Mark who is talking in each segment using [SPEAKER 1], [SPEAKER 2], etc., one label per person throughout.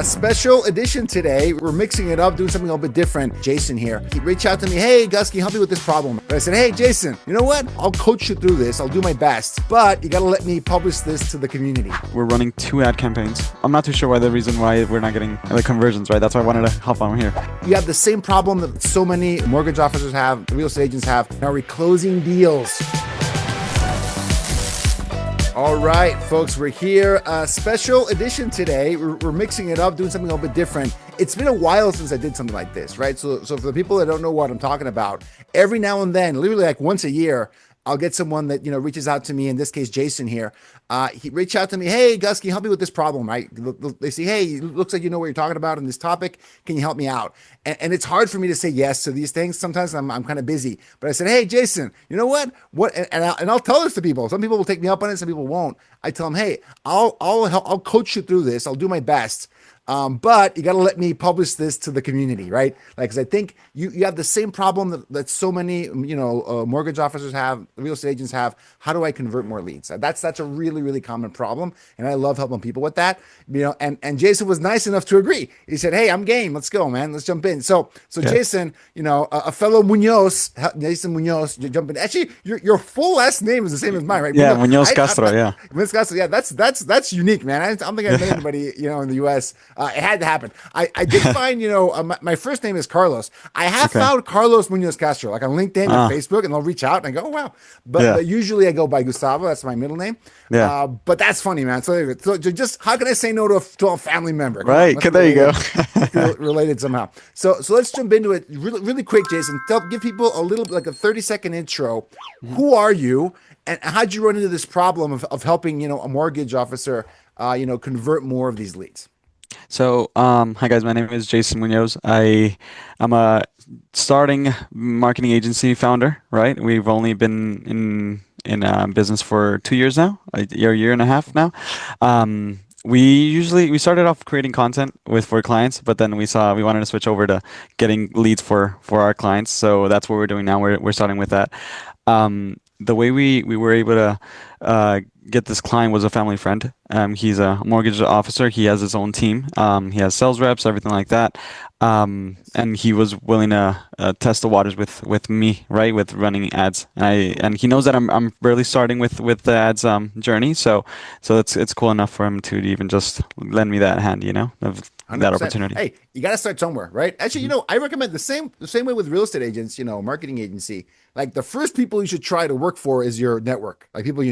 [SPEAKER 1] A special edition today. We're mixing it up, doing something a little bit different. Jason here. He reached out to me, hey, Gus, can you help me with this problem? But I said, hey, Jason, you know what? I'll coach you through this. I'll do my best. But you got to let me publish this to the community.
[SPEAKER 2] We're running 2 ad campaigns. I'm not too sure the reason why we're not getting the conversions, right? That's why I wanted to hop on here.
[SPEAKER 1] You have the same problem that so many mortgage officers have, real estate agents have. Now we're closing deals. All right, folks, we're here. Special edition today. We're mixing it up, doing something a little bit different. It's been a while since I did something like this, right? So for the people that don't know what I'm talking about, every now and then, literally like once a year, I'll get someone that, reaches out to me, in this case, Jason here. He reached out to me, hey, Gus, can you help me with this problem, right? They say, hey, it looks like you know what you're talking about on this topic. Can you help me out? And it's hard for me to say yes to these things. Sometimes I'm kind of busy. But I said, hey, Jason, you know what? And I'll tell this to people. Some people will take me up on it. Some people won't. I tell them, hey, I'll coach you through this. I'll do my best. But you got to let me publish this to the community, right? Because I think you have the same problem that so many, mortgage officers have, real estate agents have. How do I convert more leads? That's a really, really common problem. And I love helping people with that, and Jason was nice enough to agree. He said, hey, I'm game. Let's go, man. Let's jump in. So yeah. Jason, a fellow Munoz, Jason Munoz, you jump in. Actually, your full last name is the same as mine, right?
[SPEAKER 2] Yeah, Munoz Castro, yeah.
[SPEAKER 1] Munoz Castro, yeah, that's unique, man. I don't think I've met anybody, in the U.S. It had to happen. I did find, my first name is Carlos. I have found Carlos Munoz Castro, like on LinkedIn and Facebook, and they'll reach out and I go, oh, wow. But usually I go by Gustavo. That's my middle name. Yeah. But that's funny, man. So just how can I say no to a family member?
[SPEAKER 2] Right. There you go.
[SPEAKER 1] Related somehow. So let's jump into it really, really quick, Jason. Give people a little, like a 30-second intro. Who are you? And how'd you run into this problem of helping, a mortgage officer, convert more of these leads?
[SPEAKER 2] So, hi guys, my name is Jason Munoz. I'm a starting marketing agency founder, right? We've only been in business for 2 years now, a year and a half now. We started off creating content for clients, but then we wanted to switch over to getting leads for our clients. So that's what we're doing now. We're starting with that. The way we were able to get this client was a family friend. He's a mortgage officer. He has his own team. He has sales reps, everything like that. And he was willing to test the waters with me, right, with running ads. And he knows that I'm barely starting with the ads journey. So it's cool enough for him to even just lend me that hand, of 100%. That opportunity.
[SPEAKER 1] Hey, you got to start somewhere, right? Actually, I recommend the same way with real estate agents, marketing agency. Like the first people you should try to work for is your network, like people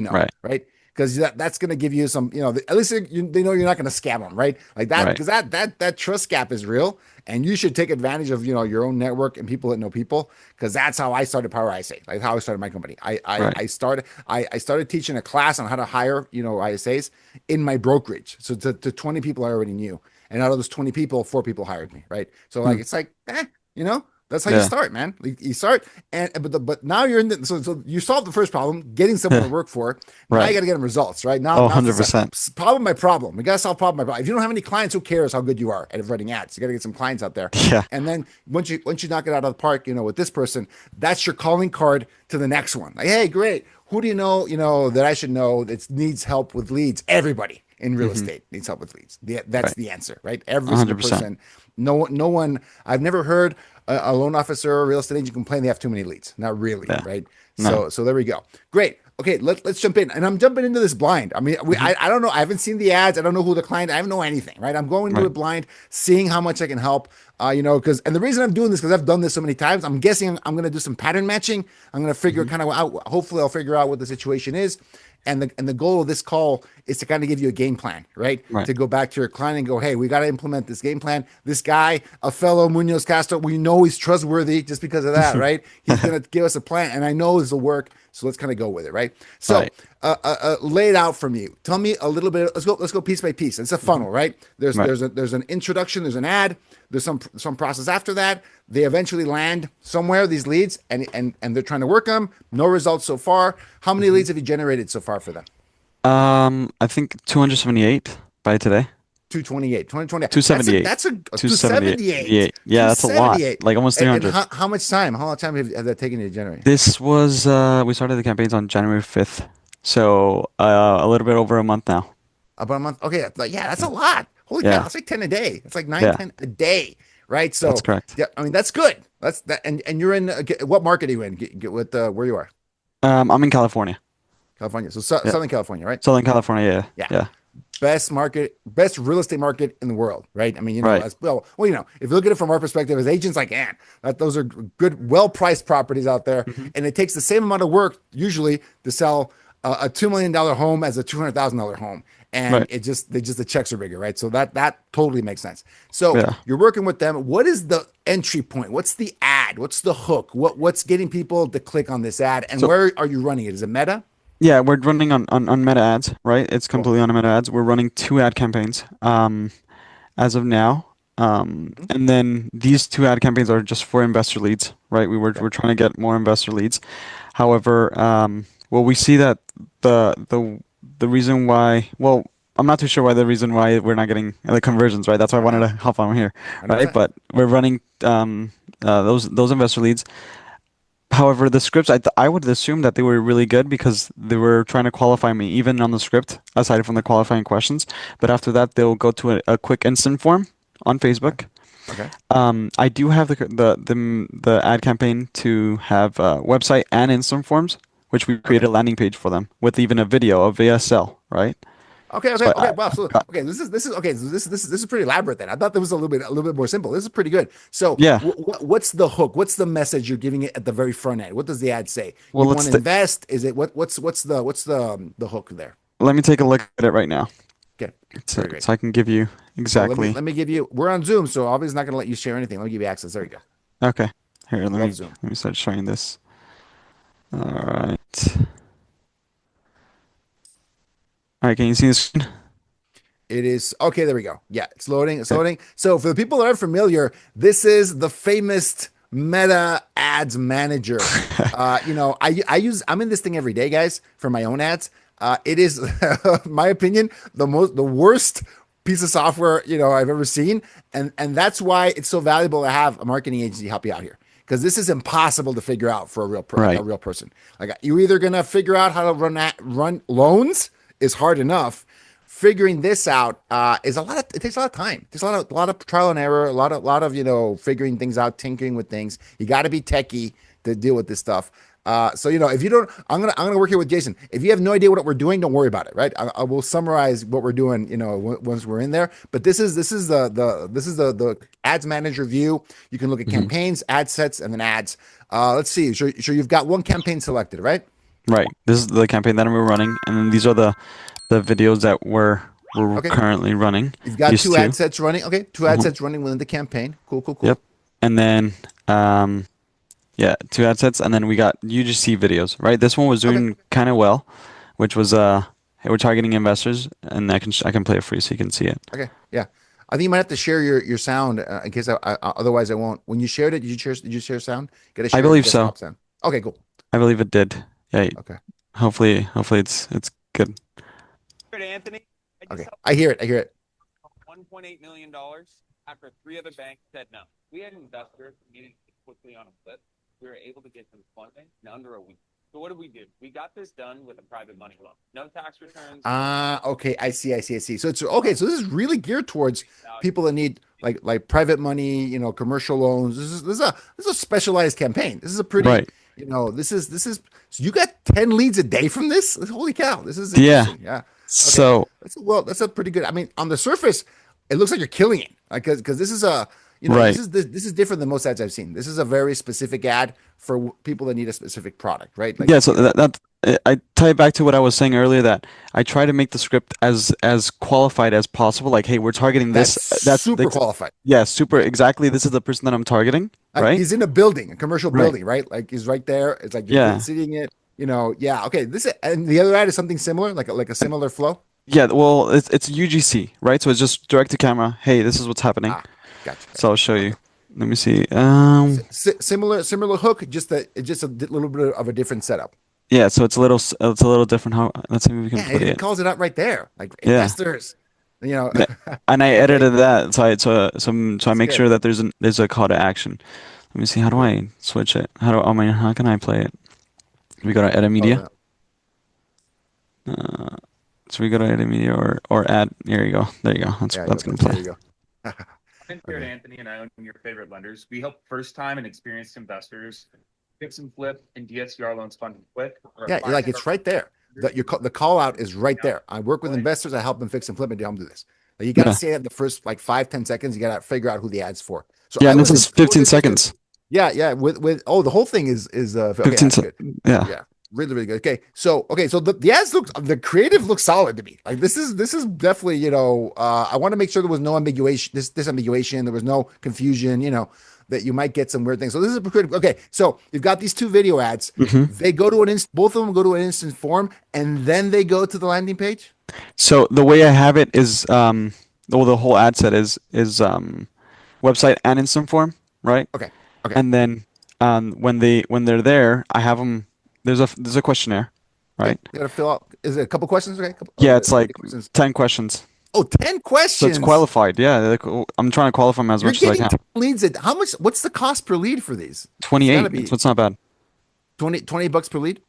[SPEAKER 1] right? Because that's going to give you some, at least they know you're not going to scam them, right? Like that, because that trust gap is real, and you should take advantage of your own network and people that know people, because that's how I started PowerISA, like how I started my company. I started teaching a class on how to hire ISAs in my brokerage, so to 20 people I already knew, and out of those 20 people, 4 people hired me, right? So like it's like that's how you start, man. You start, but now you're in so you solved the first problem, getting someone to work for. Now you got to get them results, right? Now,
[SPEAKER 2] 100%.
[SPEAKER 1] Problem by problem. We got to solve problem by problem. If you don't have any clients, who cares how good you are at running ads? You got to get some clients out there.
[SPEAKER 2] Yeah.
[SPEAKER 1] And then once you knock it out of the park, with this person, that's your calling card to the next one. Like, hey, great. Who do you know that I should know that needs help with leads? Everybody in real estate needs help with leads. That's the answer, right? Every single person. No one. I've never heard a loan officer or a real estate agent complain they have too many leads. Not really, right? No. So there we go. Great. Okay, let's jump in. And I'm jumping into this blind. I mean, I don't know. I haven't seen the ads. I don't know who the client. I don't know anything, right? I'm going into it blind, seeing how much I can help. And the reason I'm doing this, because I've done this so many times, I'm guessing I'm going to do some pattern matching. I'm going to figure kind of out. Hopefully, I'll figure out what the situation is. And the goal of this call is to kind of give you a game plan, right? To go back to your client and go, hey, we got to implement this game plan. This guy, a fellow Munoz Castro, we know he's trustworthy just because of that, right? He's going to give us a plan, and I know this will work. So let's kind of go with it, right? So lay it out from you. Tell me a little bit. Let's go piece by piece. It's a funnel, right? There's an introduction. There's an ad. There's some process after that. They eventually land somewhere, these leads, and they're trying to work them. No results so far. How many leads have you generated so far for them?
[SPEAKER 2] I think 278 by today.
[SPEAKER 1] 228,
[SPEAKER 2] 278.
[SPEAKER 1] That's a 278.
[SPEAKER 2] Yeah, that's a lot. Like almost 300.
[SPEAKER 1] And how much time? How long time have that taken you to generate?
[SPEAKER 2] This was we started the campaigns on January 5th, so a little bit over a month now.
[SPEAKER 1] About a month. Okay, yeah, that's a lot. Holy cow,
[SPEAKER 2] Yeah,
[SPEAKER 1] that's like 10 a day. It's like nine,
[SPEAKER 2] yeah,
[SPEAKER 1] 10 a day, right?
[SPEAKER 2] that's
[SPEAKER 1] So,
[SPEAKER 2] correct.
[SPEAKER 1] yeah, I mean, that's good. That's that. And you're in, what market are you in? Get with where you are,
[SPEAKER 2] I'm in California.
[SPEAKER 1] California. So,
[SPEAKER 2] Yeah,
[SPEAKER 1] Southern California, right?
[SPEAKER 2] Southern California. Yeah,
[SPEAKER 1] Yeah.
[SPEAKER 2] yeah,
[SPEAKER 1] Best market, best real estate market in the world, right? I mean,
[SPEAKER 2] right.
[SPEAKER 1] as well, if you look at it from our perspective as agents, like, man, those are good, well-priced properties out there,
[SPEAKER 2] Hmm.
[SPEAKER 1] and it takes the same amount of work usually to sell a $2 million home as a $200,000 home, and
[SPEAKER 2] Right.
[SPEAKER 1] the checks are bigger, right? So that totally makes sense. So
[SPEAKER 2] Yeah.
[SPEAKER 1] you're working with them. What is the entry point? What's the ad? What's the hook? What's getting people to click on this ad, and
[SPEAKER 2] So
[SPEAKER 1] where are you running it? Is it Meta?
[SPEAKER 2] yeah, we're running on Meta ads, right? It's
[SPEAKER 1] Cool.
[SPEAKER 2] completely on Meta ads. We're running two ad campaigns as of now.
[SPEAKER 1] Mhm.
[SPEAKER 2] And then these two ad campaigns are just for investor leads, right?
[SPEAKER 1] Okay.
[SPEAKER 2] We're trying to get more investor leads. However, well, we see that the reason why, well, I'm not too sure why the reason why we're not getting the conversions, right? That's why I
[SPEAKER 1] Why
[SPEAKER 2] wanted
[SPEAKER 1] not?
[SPEAKER 2] to hop on here, right?
[SPEAKER 1] 100%.
[SPEAKER 2] But we're running those investor leads. However, the scripts, I would assume that they were really good because they were trying to qualify me even on the script, aside from the qualifying questions. But after that, they'll go to a quick instant form on
[SPEAKER 1] Okay.
[SPEAKER 2] Facebook.
[SPEAKER 1] Okay.
[SPEAKER 2] I do have the ad campaign to have website and instant forms, which we
[SPEAKER 1] Okay.
[SPEAKER 2] created a landing page for them with even a video of VSL, right?
[SPEAKER 1] Okay,
[SPEAKER 2] So
[SPEAKER 1] okay, okay. Wow. So okay, this is okay. So this is pretty elaborate then. I thought that was a little bit more simple. This is pretty good. So
[SPEAKER 2] yeah.
[SPEAKER 1] what's the hook? What's the message you're giving it at the very front end? What does the ad say?
[SPEAKER 2] Well,
[SPEAKER 1] You want to invest? Is it what's the hook there?
[SPEAKER 2] let me take a look at it right now,
[SPEAKER 1] Okay,
[SPEAKER 2] so,
[SPEAKER 1] very great.
[SPEAKER 2] so I can give you
[SPEAKER 1] So let me
[SPEAKER 2] exactly.
[SPEAKER 1] let me give you. We're on Zoom, so obviously not going to let you share anything. Let me give you access. There you go.
[SPEAKER 2] Okay, here,
[SPEAKER 1] Love Zoom.
[SPEAKER 2] let me start showing this. All right. All right, can you see the screen?
[SPEAKER 1] It is okay. There we go. Yeah, it's loading. It's
[SPEAKER 2] Okay.
[SPEAKER 1] loading. So for the people that aren't familiar, this is the famous Meta Ads Manager. I'm in this thing every day, guys, for my own ads. It is, my opinion, the worst piece of software I've ever seen, and that's why it's so valuable to have a marketing agency help you out here. Because this is impossible to figure out for like a
[SPEAKER 2] Right.
[SPEAKER 1] real person. Like you're either gonna figure out how to run loans is hard enough, figuring this out is it takes a lot of time. It takes a lot of trial and error, a lot of figuring things out, tinkering with things. You got to be techie to deal with this stuff. So if you don't, I'm gonna work here with Jason. If you have no idea what we're doing, don't worry about it. Right? I will summarize what we're doing. Once we're in there. But this is the ads manager view. You can look at
[SPEAKER 2] Hmm.
[SPEAKER 1] campaigns, ad sets, and then ads. Let's see. Sure, you've got one campaign selected, right?
[SPEAKER 2] Right. This is the campaign that we're running, and then these are the videos that we're
[SPEAKER 1] Okay.
[SPEAKER 2] currently running.
[SPEAKER 1] You've got
[SPEAKER 2] These
[SPEAKER 1] two ad
[SPEAKER 2] two.
[SPEAKER 1] sets running. Okay, two ad
[SPEAKER 2] Uh-huh.
[SPEAKER 1] sets running within the campaign. Cool, cool, cool.
[SPEAKER 2] Yep. And then yeah, two ad sets, and then we got UGC videos. Right. This one was
[SPEAKER 1] Okay,
[SPEAKER 2] doing kind of well, which was hey, we're targeting investors, and I can play it for you so you can see it.
[SPEAKER 1] okay, yeah. I think you might have to share your sound in case otherwise I won't. When you shared it, did you share sound? Got to
[SPEAKER 2] I
[SPEAKER 1] share
[SPEAKER 2] believe so.
[SPEAKER 1] desktop sound. Okay, cool.
[SPEAKER 2] I believe it did. Yeah.
[SPEAKER 1] Okay,
[SPEAKER 2] Hopefully it's good.
[SPEAKER 3] Anthony, I just
[SPEAKER 1] okay.
[SPEAKER 3] helped
[SPEAKER 1] I hear it. I hear it.
[SPEAKER 3] $1.8 million after three other banks said no. We had investors needing to quickly on a flip. We were able to get them funding in under a week. So what did we do? We got this done with a private money loan. No tax returns.
[SPEAKER 1] Okay. I see. I see. I see. So it's okay. So this is really geared towards people that need like private money, commercial loans. This is a specialized campaign. This is a pretty,
[SPEAKER 2] Right.
[SPEAKER 1] this is. So you got 10 leads a day from this? Holy cow! This is
[SPEAKER 2] Yeah.
[SPEAKER 1] interesting. Yeah. Okay.
[SPEAKER 2] So
[SPEAKER 1] That's a pretty good. I mean, on the surface, it looks like you're killing it. Like, because this is
[SPEAKER 2] right.
[SPEAKER 1] this is different than most ads I've seen. This is a very specific ad for people that need a specific product, right? Like,
[SPEAKER 2] Yeah, so I tie it back to what I was saying earlier that I try to make the script as qualified as possible. Like, hey, we're targeting
[SPEAKER 1] that's
[SPEAKER 2] this.
[SPEAKER 1] super qualified.
[SPEAKER 2] Yeah, super exactly. This is the person that I'm targeting, right?
[SPEAKER 1] He's in a building, a commercial
[SPEAKER 2] Right.
[SPEAKER 1] building, right? Like he's right there. It's like you're
[SPEAKER 2] Yeah.
[SPEAKER 1] seeing it. Yeah. Okay. And the other ad is something similar, like a
[SPEAKER 2] And
[SPEAKER 1] similar flow.
[SPEAKER 2] yeah, well, it's UGC, right? So it's just direct to camera. Hey, this is what's happening.
[SPEAKER 1] Ah, gotcha,
[SPEAKER 2] So
[SPEAKER 1] gotcha.
[SPEAKER 2] I'll show you.
[SPEAKER 1] Okay.
[SPEAKER 2] Let me see.
[SPEAKER 1] Similar hook, just a little bit of a different setup.
[SPEAKER 2] Yeah, so it's a little different how let's see if we can
[SPEAKER 1] Yeah, it
[SPEAKER 2] play
[SPEAKER 1] even
[SPEAKER 2] it.
[SPEAKER 1] calls it out right there, like
[SPEAKER 2] Yeah.
[SPEAKER 1] investors. You know,
[SPEAKER 2] Yeah. And I
[SPEAKER 1] okay,
[SPEAKER 2] edited that so I
[SPEAKER 1] that's
[SPEAKER 2] make
[SPEAKER 1] good.
[SPEAKER 2] sure that there's a call to action. Let me see, how do
[SPEAKER 1] Cool.
[SPEAKER 2] I switch it? How can I play it? We go to edit
[SPEAKER 1] Oh,
[SPEAKER 2] media. Uh, So we go to edit media or add. There you go. There you go.
[SPEAKER 1] Yeah,
[SPEAKER 2] That's gonna
[SPEAKER 1] there
[SPEAKER 2] play.
[SPEAKER 1] you go.
[SPEAKER 3] And here at
[SPEAKER 1] Okay.
[SPEAKER 3] Anthony and I own your favorite lenders. We help first-time and experienced investors fix and flip and DSCR loans funded quick.
[SPEAKER 1] Yeah, like it's right there. The call out is right there. I work with investors. I help them fix and flip and help them do this. Like, you got to
[SPEAKER 2] Yeah.
[SPEAKER 1] say that in the first like 5-10 seconds. You got to figure out who the ad's for. So
[SPEAKER 2] Yeah,
[SPEAKER 1] I
[SPEAKER 2] and this
[SPEAKER 1] was
[SPEAKER 2] is
[SPEAKER 1] so
[SPEAKER 2] 15
[SPEAKER 1] interested.
[SPEAKER 2] seconds.
[SPEAKER 1] Yeah. With the whole thing is okay.
[SPEAKER 2] 15
[SPEAKER 1] That's good.
[SPEAKER 2] Yeah.
[SPEAKER 1] Yeah, really good. So the ads look, the creative looks solid to me. Like this is definitely, I want to make sure there was no ambiguation, disambiguation, there was no confusion, that you might get some weird things. So this is pretty okay. So you've got these two video ads. They go to both of them go to an instant form, and then they go to the landing page.
[SPEAKER 2] So the way I have it is the whole ad set is website and instant form, right?
[SPEAKER 1] Okay. Okay.
[SPEAKER 2] And then when they're there, I have them. There's a questionnaire,
[SPEAKER 1] Okay.
[SPEAKER 2] right?
[SPEAKER 1] You got to fill out. Is it a couple questions? Okay.
[SPEAKER 2] Yeah, it's
[SPEAKER 1] How many
[SPEAKER 2] like
[SPEAKER 1] questions?
[SPEAKER 2] 10 questions.
[SPEAKER 1] Oh, 10
[SPEAKER 2] So it's
[SPEAKER 1] questions.
[SPEAKER 2] qualified. Yeah, like, I'm trying to qualify them as
[SPEAKER 1] You're
[SPEAKER 2] much as I
[SPEAKER 1] getting
[SPEAKER 2] can.
[SPEAKER 1] 10 leads. How much? What's the cost per lead for these? It's got to
[SPEAKER 2] 28.
[SPEAKER 1] be
[SPEAKER 2] So it's not bad.
[SPEAKER 1] 20 bucks per lead.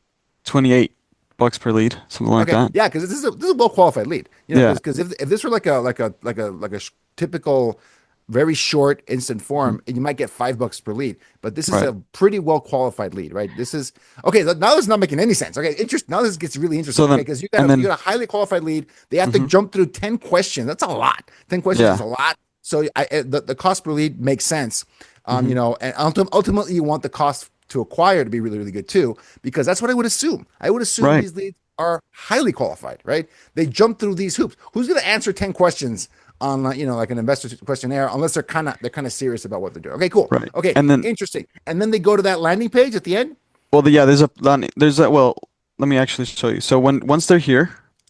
[SPEAKER 2] 28 bucks per lead, something like
[SPEAKER 1] Okay,
[SPEAKER 2] that.
[SPEAKER 1] yeah, because this is a well qualified lead,
[SPEAKER 2] Yeah.
[SPEAKER 1] because if this were like a typical, very short instant
[SPEAKER 2] Mhm.
[SPEAKER 1] form, you might get $5 per lead, but this is
[SPEAKER 2] Right.
[SPEAKER 1] a pretty well qualified lead, right? This is okay. Now this is not making any sense. Okay, now this gets really interesting.
[SPEAKER 2] So
[SPEAKER 1] Okay,
[SPEAKER 2] then,
[SPEAKER 1] because
[SPEAKER 2] and
[SPEAKER 1] you
[SPEAKER 2] then,
[SPEAKER 1] got a highly qualified lead. They have to
[SPEAKER 2] mhm.
[SPEAKER 1] jump through 10 questions. That's a lot. 10 questions is
[SPEAKER 2] Yeah.
[SPEAKER 1] a lot. So the cost per lead makes sense.
[SPEAKER 2] Hmm.
[SPEAKER 1] And ultimately you want the cost to acquire to be really, really good too, because that's what I would assume. I would assume
[SPEAKER 2] Right.
[SPEAKER 1] these leads are highly qualified, right? They jump through these hoops. Who's going to answer 10 questions on, like an investor questionnaire, unless they're kind of serious about what they're doing? Okay, cool.
[SPEAKER 2] Right.
[SPEAKER 1] Okay,
[SPEAKER 2] And then,
[SPEAKER 1] interesting. And then they go to that landing page at the end.
[SPEAKER 2] well, well, let me actually show you. So once they're here,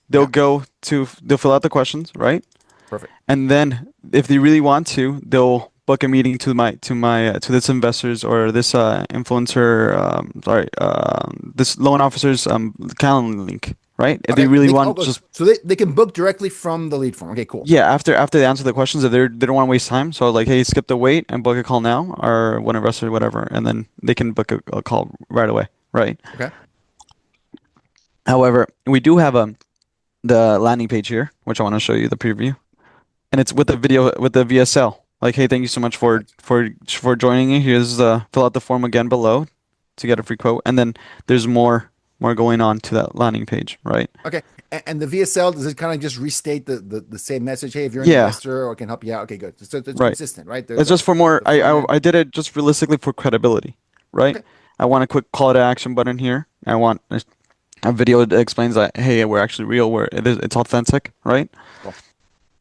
[SPEAKER 1] Yeah,
[SPEAKER 2] they'll fill out the questions, right?
[SPEAKER 1] perfect.
[SPEAKER 2] And then if they really want to, they'll book a meeting to this investors or this influencer, this loan officer's calendar link, right? If they
[SPEAKER 1] Okay,
[SPEAKER 2] really want, just
[SPEAKER 1] so they can book directly from the lead form. Okay, cool.
[SPEAKER 2] yeah, after they answer the questions, if they don't want to waste time, so like, hey, skip the wait and book a call now, or one investor, whatever, and then they can book a call right away, right?
[SPEAKER 1] Okay,
[SPEAKER 2] However, we do have the landing page here, which I want to show you the preview, and it's with the video with the VSL. Like, hey, thank you so much for
[SPEAKER 1] perfect.
[SPEAKER 2] joining me. Here's fill out the form again below to get a free quote, and then there's more going on to that landing page, right?
[SPEAKER 1] Okay, and the VSL, does it kind of just restate the same message? Hey, if you're an
[SPEAKER 2] Yeah,
[SPEAKER 1] investor or can help you out. Okay, good. So it's
[SPEAKER 2] right.
[SPEAKER 1] consistent, right? There's
[SPEAKER 2] It's just for more.
[SPEAKER 1] the front end.
[SPEAKER 2] I did it just realistically for credibility, right?
[SPEAKER 1] Okay.
[SPEAKER 2] I want a quick call to action button here. I want a video that explains that, hey, we're actually real. It's authentic, right?
[SPEAKER 1] Cool.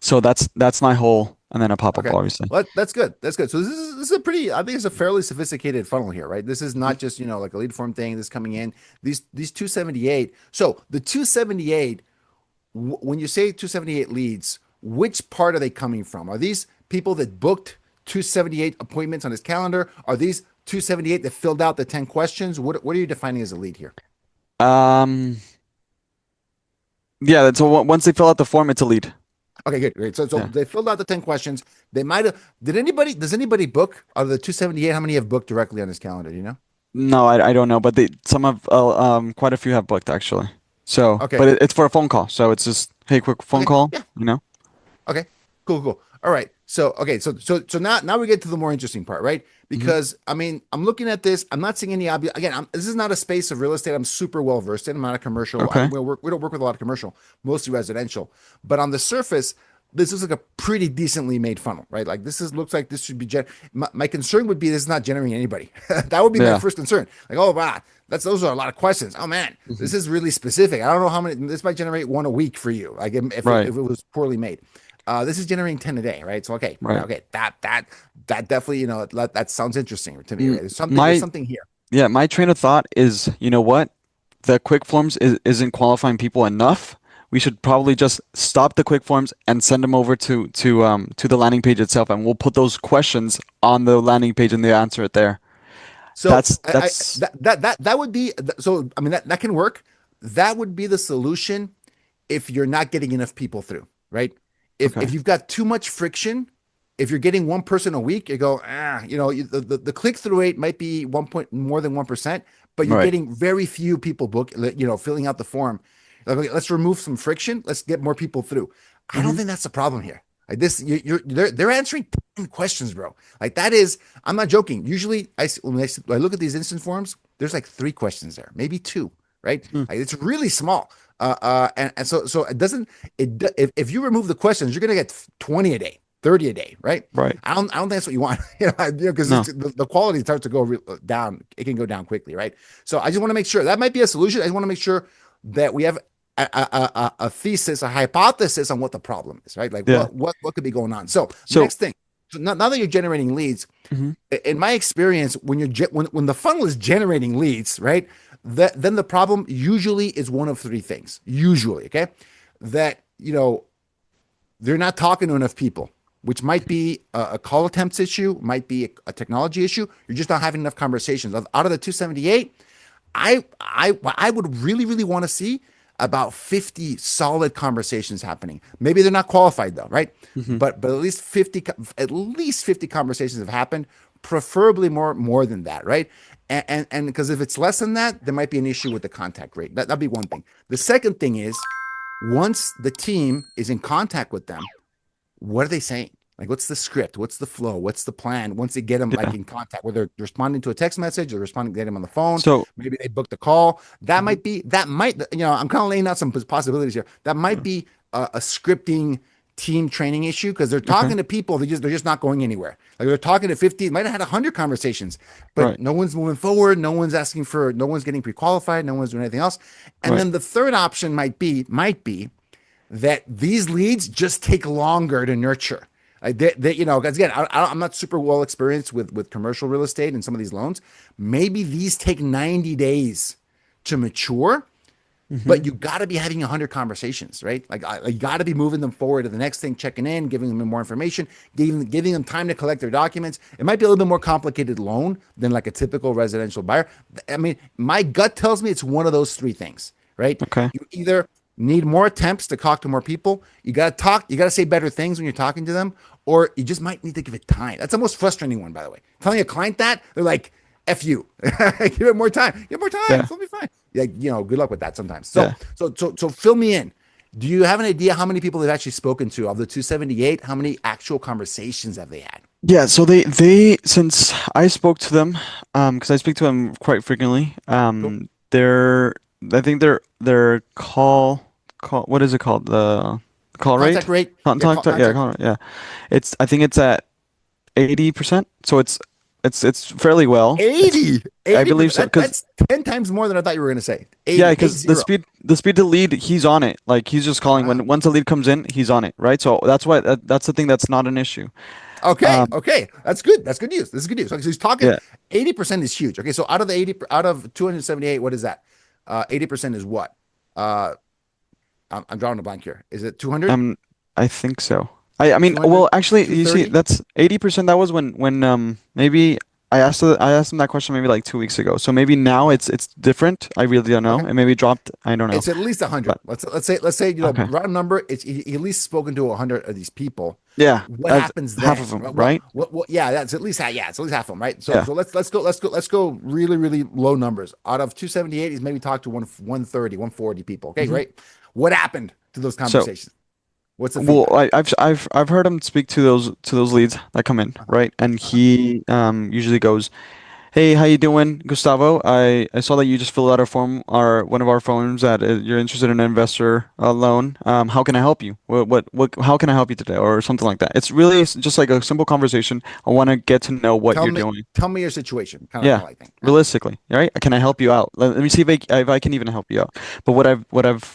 [SPEAKER 2] So that's my whole, and then a pop up,
[SPEAKER 1] Okay.
[SPEAKER 2] obviously.
[SPEAKER 1] Well, that's good. That's good. So this is a pretty, I think it's a fairly sophisticated funnel here, right? This is not just, like a lead form thing that's coming in. These 278. So the 278, when you say 278 leads, which part are they coming from? Are these people that booked 278 appointments on his calendar? Are these 278 that filled out the 10 questions? What are you defining as a lead here?
[SPEAKER 2] Um, yeah. So once they fill out the form, it's a lead.
[SPEAKER 1] Okay, good, great. So
[SPEAKER 2] Yeah.
[SPEAKER 1] they filled out the 10 questions. They might have, does anybody book out of the 278? How many have booked directly on his calendar? Do you know?
[SPEAKER 2] No, I don't know, but some of quite a few have booked actually. So,
[SPEAKER 1] Okay.
[SPEAKER 2] but it's for a phone call, so it's just, hey, quick phone
[SPEAKER 1] Okay.
[SPEAKER 2] call,
[SPEAKER 1] Yeah.
[SPEAKER 2] you know?
[SPEAKER 1] Okay. Cool. All right. So okay. So now we get to the more interesting part, right?
[SPEAKER 2] Hmm.
[SPEAKER 1] Because I mean, I'm looking at this. I'm not seeing any obvious. Again, this is not a space of real estate I'm super well versed in. I'm not a commercial.
[SPEAKER 2] Okay.
[SPEAKER 1] We don't work with a lot of commercial, mostly residential. But on the surface, this is like a pretty decently made funnel, right? Like looks like this should be. My concern would be this is not generating anybody. That would be my
[SPEAKER 2] Yeah.
[SPEAKER 1] first concern. Like, oh wow, those are a lot of questions. Oh man,
[SPEAKER 2] Hmm.
[SPEAKER 1] this is really specific. I don't know how many. This might generate one a week for you. Like
[SPEAKER 2] Right.
[SPEAKER 1] if it was poorly made. This is generating 10 a day, right? So okay,
[SPEAKER 2] Right.
[SPEAKER 1] okay, that definitely, that sounds interesting to me, right?
[SPEAKER 2] Mm,
[SPEAKER 1] There's
[SPEAKER 2] My
[SPEAKER 1] something here.
[SPEAKER 2] Yeah, my train of thought is, you know what? The quick forms isn't qualifying people enough. We should probably just stop the quick forms and send them over to the landing page itself, and we'll put those questions on the landing page and they answer it there.
[SPEAKER 1] So
[SPEAKER 2] That's
[SPEAKER 1] that would be so. I mean that can work. That would be the solution if you're not getting enough people through, right? If
[SPEAKER 2] okay.
[SPEAKER 1] you've got too much friction, if you're getting one person a week, you go, the click through rate might be more than 1%, but you're
[SPEAKER 2] Right.
[SPEAKER 1] getting very few people filling out the form. Like, let's remove some friction. Let's get more people through. I don't
[SPEAKER 2] Hmm.
[SPEAKER 1] think that's the problem here. Like this, they're answering 10 questions, bro. Like that is, I'm not joking. Usually, when I look at these instant forms, there's like 3 questions there, maybe 2, right?
[SPEAKER 2] Mm.
[SPEAKER 1] Like it's really small. And so it doesn't. If you remove the questions, you're gonna get 20 a day, 30 a day, right?
[SPEAKER 2] Right.
[SPEAKER 1] I don't think that's what you want, because
[SPEAKER 2] No.
[SPEAKER 1] the quality starts to go down. It can go down quickly, right? So I just want to make sure that might be a solution. I just want to make sure that we have a thesis, a hypothesis on what the problem is, right? Like
[SPEAKER 2] Yeah.
[SPEAKER 1] what could be going on. So
[SPEAKER 2] So.
[SPEAKER 1] next thing, so now that you're generating leads,
[SPEAKER 2] Mhm.
[SPEAKER 1] in my experience, when the funnel is generating leads, right, then the problem usually is one of 3 things. Usually, okay, that they're not talking to enough people, which might be a call attempts issue, might be a technology issue. You're just not having enough conversations. Out of the 278, I would really, really want to see about 50 solid conversations happening. Maybe they're not qualified though, right?
[SPEAKER 2] Mhm.
[SPEAKER 1] But at least 50 conversations have happened, preferably more than that, right? And because if it's less than that, there might be an issue with the contact rate. That'd be one thing. The second thing is, once the team is in contact with them, what are they saying? Like, what's the script? What's the flow? What's the plan? Once they get them like
[SPEAKER 2] Yeah.
[SPEAKER 1] in contact, whether they're responding to a text message or responding, get them on the phone,
[SPEAKER 2] So.
[SPEAKER 1] maybe they booked a call. That
[SPEAKER 2] Mhm.
[SPEAKER 1] might be, I'm kind of laying out some possibilities here. That might be a scripting team training issue because they're
[SPEAKER 2] Okay.
[SPEAKER 1] talking to people. They're just not going anywhere. Like they're talking to 50, might have had 100 conversations, but
[SPEAKER 2] Right.
[SPEAKER 1] no one's moving forward. No one's getting pre-qualified. No one's doing anything else. And
[SPEAKER 2] Right.
[SPEAKER 1] then the third option might be that these leads just take longer to nurture. Because again, I'm not super well experienced with commercial real estate and some of these loans. Maybe these take 90 days to mature,
[SPEAKER 2] Hmm.
[SPEAKER 1] but you got to be having 100 conversations, right? Like you got to be moving them forward to the next thing, checking in, giving them more information, giving them time to collect their documents. It might be a little bit more complicated loan than like a typical residential buyer. I mean, my gut tells me it's one of those 3 things, right?
[SPEAKER 2] Okay.
[SPEAKER 1] You either need more attempts to talk to more people. You got to talk. You got to say better things when you're talking to them, or you just might need to give it time. That's the most frustrating one, by the way. Telling a client that, they're like, "F you, give it more time. Give more time.
[SPEAKER 2] Yeah.
[SPEAKER 1] It'll be fine." Like, good luck with that sometimes. So,
[SPEAKER 2] Yeah.
[SPEAKER 1] so fill me in. Do you have an idea how many people they've actually spoken to of the 278? How many actual conversations have they had?
[SPEAKER 2] Yeah. So they since I spoke to them, because I speak to them quite frequently,
[SPEAKER 1] Cool.
[SPEAKER 2] I think their call what is it called? The call rate?
[SPEAKER 1] Contact rate. Yeah,
[SPEAKER 2] Yeah,
[SPEAKER 1] contact.
[SPEAKER 2] call rate, yeah. I think it's at 80%. So it's fairly well. It's
[SPEAKER 1] 80,
[SPEAKER 2] I believe
[SPEAKER 1] 80%.
[SPEAKER 2] so because
[SPEAKER 1] That's 10 times more than I thought you were going to say.
[SPEAKER 2] yeah,
[SPEAKER 1] 80, eight
[SPEAKER 2] because
[SPEAKER 1] zero.
[SPEAKER 2] the speed to lead, he's on it. Like he's just calling
[SPEAKER 1] Wow.
[SPEAKER 2] when once a lead comes in, he's on it, right? So that's the thing that's not an issue.
[SPEAKER 1] Okay,
[SPEAKER 2] Um,
[SPEAKER 1] okay, that's good. That's good news. This is good news. Okay, so he's talking.
[SPEAKER 2] yeah.
[SPEAKER 1] 80% is huge. Okay, so out of 278, what is that? 80% is what? Uh, I'm drawing a blank here. Is it 200?
[SPEAKER 2] Um, I think so. I mean,
[SPEAKER 1] 200?
[SPEAKER 2] well, actually, you see,
[SPEAKER 1] 230?
[SPEAKER 2] that's 80%. That was when maybe I asked him that question maybe like 2 weeks ago. So maybe now it's different. I really don't know.
[SPEAKER 1] Okay.
[SPEAKER 2] It maybe dropped. I don't know.
[SPEAKER 1] It's at least 100.
[SPEAKER 2] But
[SPEAKER 1] Let's say
[SPEAKER 2] okay.
[SPEAKER 1] round number. It's he at least spoken to 100 of these people.
[SPEAKER 2] Yeah,
[SPEAKER 1] What
[SPEAKER 2] that's
[SPEAKER 1] happens
[SPEAKER 2] half
[SPEAKER 1] then?
[SPEAKER 2] of them,
[SPEAKER 1] What,
[SPEAKER 2] right?
[SPEAKER 1] yeah, that's at least half. Yeah, it's at least half of them, right? So
[SPEAKER 2] Yeah.
[SPEAKER 1] so let's go really really low numbers. Out of 278, he's maybe talked to 130, 140 people. Okay,
[SPEAKER 2] Hmm.
[SPEAKER 1] right? What happened to those
[SPEAKER 2] So,
[SPEAKER 1] conversations? What's the
[SPEAKER 2] well,
[SPEAKER 1] feedback?
[SPEAKER 2] I've heard him speak to those leads that come in,
[SPEAKER 1] Uh-huh,
[SPEAKER 2] right? And
[SPEAKER 1] uh-huh.
[SPEAKER 2] he usually goes, "Hey, how you doing, Gustavo? I saw that you just filled out one of our forms that you're interested in an investor loan. How can I help you? How can I help you today?" Or something like that. It's really just like a simple conversation. I want to get to know what
[SPEAKER 1] Tell
[SPEAKER 2] you're
[SPEAKER 1] me
[SPEAKER 2] doing.
[SPEAKER 1] tell me your situation. Kind
[SPEAKER 2] Yeah,
[SPEAKER 1] of like thing. Yeah.
[SPEAKER 2] realistically, right? Can I help you out? Let me see if I can even help you out. But what I've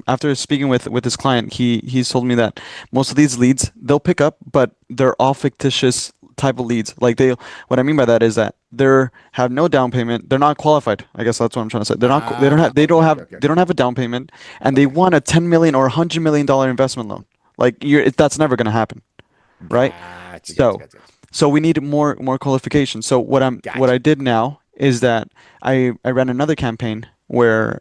[SPEAKER 2] after speaking with this client, he's told me that most of these leads they'll pick up, but they're all fictitious type of leads. Like what I mean by that is that they're have no down payment. They're not qualified. I guess that's what I'm trying to say.
[SPEAKER 1] Okay, okay, okay,
[SPEAKER 2] they
[SPEAKER 1] okay.
[SPEAKER 2] don't have a down payment, and they
[SPEAKER 1] Okay.
[SPEAKER 2] want a 10 million or $100 million investment loan. Like that's never going to happen, right?
[SPEAKER 1] Gotcha, gotcha,
[SPEAKER 2] So
[SPEAKER 1] gotcha, gotcha.
[SPEAKER 2] so we need more qualification. So what I
[SPEAKER 1] Gotcha.
[SPEAKER 2] did now is that I ran another campaign where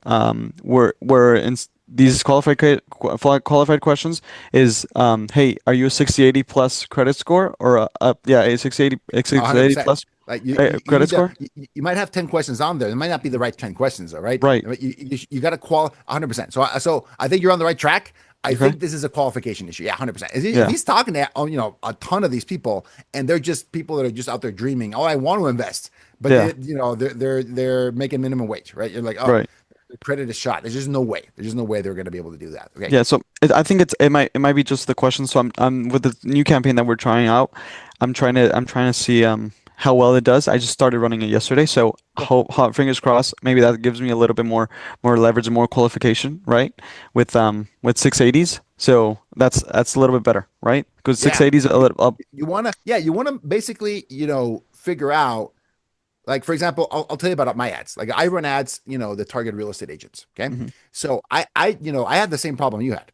[SPEAKER 2] these qualified questions is hey, are you a 60/80 plus credit score or a 60/80
[SPEAKER 1] 100%.
[SPEAKER 2] plus?
[SPEAKER 1] Like you
[SPEAKER 2] Credit
[SPEAKER 1] need to
[SPEAKER 2] score?
[SPEAKER 1] you might have 10 questions on there. It might not be the right 10 questions though, right?
[SPEAKER 2] Right.
[SPEAKER 1] You got to qual 100%. So I think you're on the right track. I
[SPEAKER 2] Okay.
[SPEAKER 1] think this is a qualification issue. Yeah, 100%. If
[SPEAKER 2] Yeah.
[SPEAKER 1] he's talking to a ton of these people and they're just people that are just out there dreaming, oh, I want to invest, but
[SPEAKER 2] Yeah.
[SPEAKER 1] they're making minimum wage, right? You're like, oh,
[SPEAKER 2] Right.
[SPEAKER 1] the credit is shot. There's just no way. There's just no way they're going to be able to do that. Okay.
[SPEAKER 2] Yeah, so I think it might be just the question. So I'm with the new campaign that we're trying out. I'm trying to see how well it does. I just started running it yesterday, so
[SPEAKER 1] Cool.
[SPEAKER 2] fingers crossed. Maybe that gives me a little bit more leverage and more qualification, right? With 680s. So that's a little bit better, right? Because
[SPEAKER 1] Yeah.
[SPEAKER 2] 680s a little up.
[SPEAKER 1] You want to basically, figure out. Like, for example, I'll tell you about my ads. Like, I run ads, that target real estate agents. Okay.
[SPEAKER 2] Hmm.
[SPEAKER 1] So I had the same problem you had.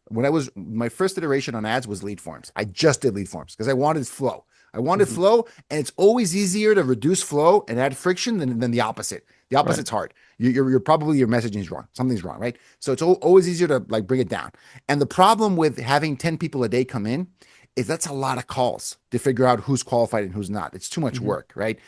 [SPEAKER 1] My first iteration on ads was lead forms. I just did lead forms because I wanted flow. I wanted
[SPEAKER 2] Hmm.
[SPEAKER 1] flow, and it's always easier to reduce flow and add friction than the opposite. The
[SPEAKER 2] Right.
[SPEAKER 1] opposite's hard. You're probably your messaging is wrong. Something's wrong, right? So it's always easier to like bring it down. And the problem with having 10 people a day come in is that's a lot of calls to figure out who's qualified and who's not. It's too much
[SPEAKER 2] Hmm.
[SPEAKER 1] work, right?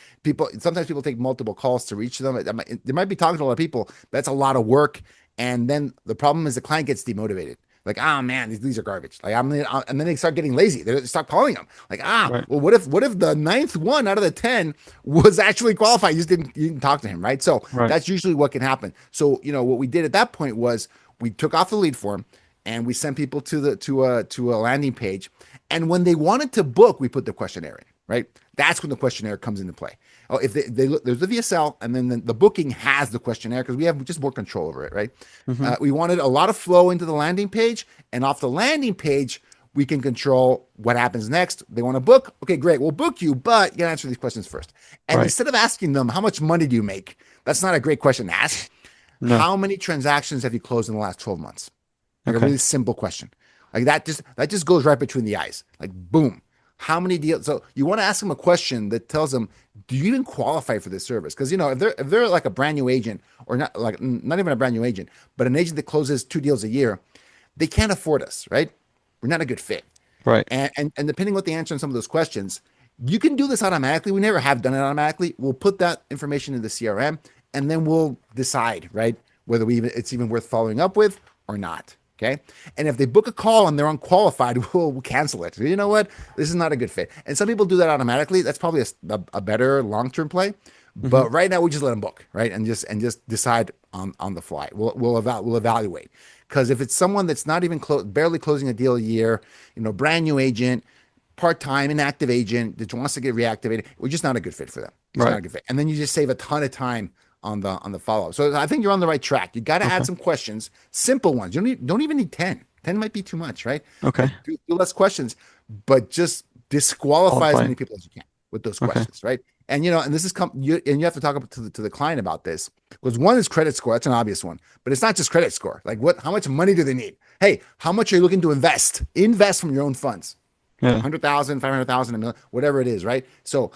[SPEAKER 1] Sometimes people take multiple calls to reach them. They might be talking to a lot of people, but that's a lot of work. And then the problem is the client gets demotivated. Like, ah, man, these are garbage. Like, and then they start getting lazy. They stop calling them. Like,
[SPEAKER 2] Right.
[SPEAKER 1] well, what if the ninth one out of the 10 was actually qualified? You didn't talk to him, right? So
[SPEAKER 2] Right.
[SPEAKER 1] that's usually what can happen. So what we did at that point was we took off the lead form and we sent people to a landing page. And when they wanted to book, we put the questionnaire in, right? That's when the questionnaire comes into play. Oh, if they look, there's the VSL, and then the booking has the questionnaire because we have just more control over it, right?
[SPEAKER 2] Hmm.
[SPEAKER 1] We wanted a lot of flow into the landing page, and off the landing page, we can control what happens next. They want to book, okay, great, we'll book you, but you gotta answer these questions first. And
[SPEAKER 2] Right.
[SPEAKER 1] instead of asking them how much money do you make, that's not a great question to ask.
[SPEAKER 2] No.
[SPEAKER 1] How many transactions have you closed in the last 12 months? Like a
[SPEAKER 2] Okay.
[SPEAKER 1] really simple question. Like that just goes right between the eyes. Like boom. How many deals? So you want to ask them a question that tells them, do you even qualify for this service? Because if they're like a brand new agent, or not even a brand new agent, but an agent that closes 2 deals a year, they can't afford us, right? We're not a good fit.
[SPEAKER 2] Right.
[SPEAKER 1] And depending what they answer on some of those questions, you can do this automatically. We never have done it automatically. We'll put that information in the CRM, and then we'll decide, right, whether it's even worth following up with or not. Okay. And if they book a call and they're unqualified, we'll cancel it. You know what? This is not a good fit. And some people do that automatically. That's probably a better long-term play.
[SPEAKER 2] Hmm.
[SPEAKER 1] But right now we just let them book, right? And just decide on the fly. We'll evaluate. Because if it's someone that's not even barely closing a deal a year, brand new agent, part-time inactive agent that wants to get reactivated, we're just not a good fit for them. It's not
[SPEAKER 2] Right.
[SPEAKER 1] a good fit. And then you just save a ton of time on the follow-up. So I think you're on the right track. You got to add
[SPEAKER 2] Okay.
[SPEAKER 1] some questions, simple ones. Don't even need 10. 10 might be too much, right?
[SPEAKER 2] Okay.
[SPEAKER 1] Like do less questions, but just disqualify as
[SPEAKER 2] Qualify.
[SPEAKER 1] many people as you can with those
[SPEAKER 2] Okay.
[SPEAKER 1] questions, right? And this is you have to talk to the client about this because one is credit score. That's an obvious one, but it's not just credit score. Like how much money do they need? Hey, how much are you looking to invest? Invest from your own funds.
[SPEAKER 2] Yeah.
[SPEAKER 1] 100,000, 500,000, a million, whatever it is, right? So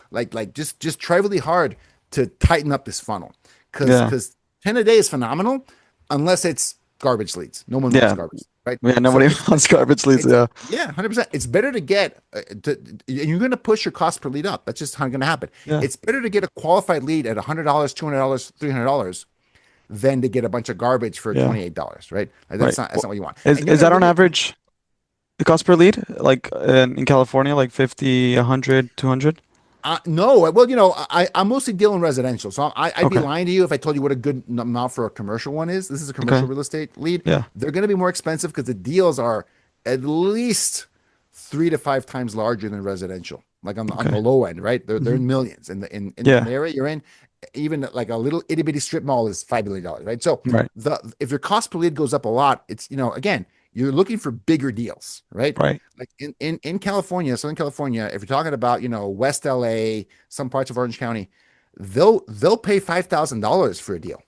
[SPEAKER 1] just try really hard to tighten up this funnel because
[SPEAKER 2] Yeah.
[SPEAKER 1] because 10 a day is phenomenal unless it's garbage leads. No one wants
[SPEAKER 2] Yeah.
[SPEAKER 1] garbage, right?
[SPEAKER 2] Yeah.
[SPEAKER 1] So
[SPEAKER 2] Nobody wants garbage leads.
[SPEAKER 1] it's
[SPEAKER 2] Yeah.
[SPEAKER 1] yeah, 100%. It's better to get and you're going to push your cost per lead up. That's just how it's going to happen.
[SPEAKER 2] Yeah.
[SPEAKER 1] It's better to get a qualified lead at $100, $200, $300 than to get a bunch of garbage for
[SPEAKER 2] Yeah.
[SPEAKER 1] $28, right? Like,
[SPEAKER 2] Right.
[SPEAKER 1] that's not what you want.
[SPEAKER 2] Is
[SPEAKER 1] And you're
[SPEAKER 2] is
[SPEAKER 1] going
[SPEAKER 2] that
[SPEAKER 1] to
[SPEAKER 2] on
[SPEAKER 1] really
[SPEAKER 2] average the cost per lead? Like in California, like 50, 100, 200?
[SPEAKER 1] No, well, I'm mostly dealing residential, so I'd be
[SPEAKER 2] Okay.
[SPEAKER 1] lying to you if I told you what a good amount for a commercial one is. This is a
[SPEAKER 2] Okay.
[SPEAKER 1] commercial real estate lead.
[SPEAKER 2] Yeah.
[SPEAKER 1] They're going to be more expensive because the deals are at least 3 to 5 times larger than residential, like on the
[SPEAKER 2] Okay.
[SPEAKER 1] low end, right? They're
[SPEAKER 2] Hmm.
[SPEAKER 1] in millions, and in
[SPEAKER 2] Yeah.
[SPEAKER 1] the area you're in, even like a little itty bitty strip mall is $5 billion, right? So
[SPEAKER 2] Right.
[SPEAKER 1] if your cost per lead goes up a lot, it's again you're looking for bigger deals, right?
[SPEAKER 2] Right.
[SPEAKER 1] Like in California, Southern California, if you're talking about West LA, some parts of Orange County, they'll pay $5,000 for a deal.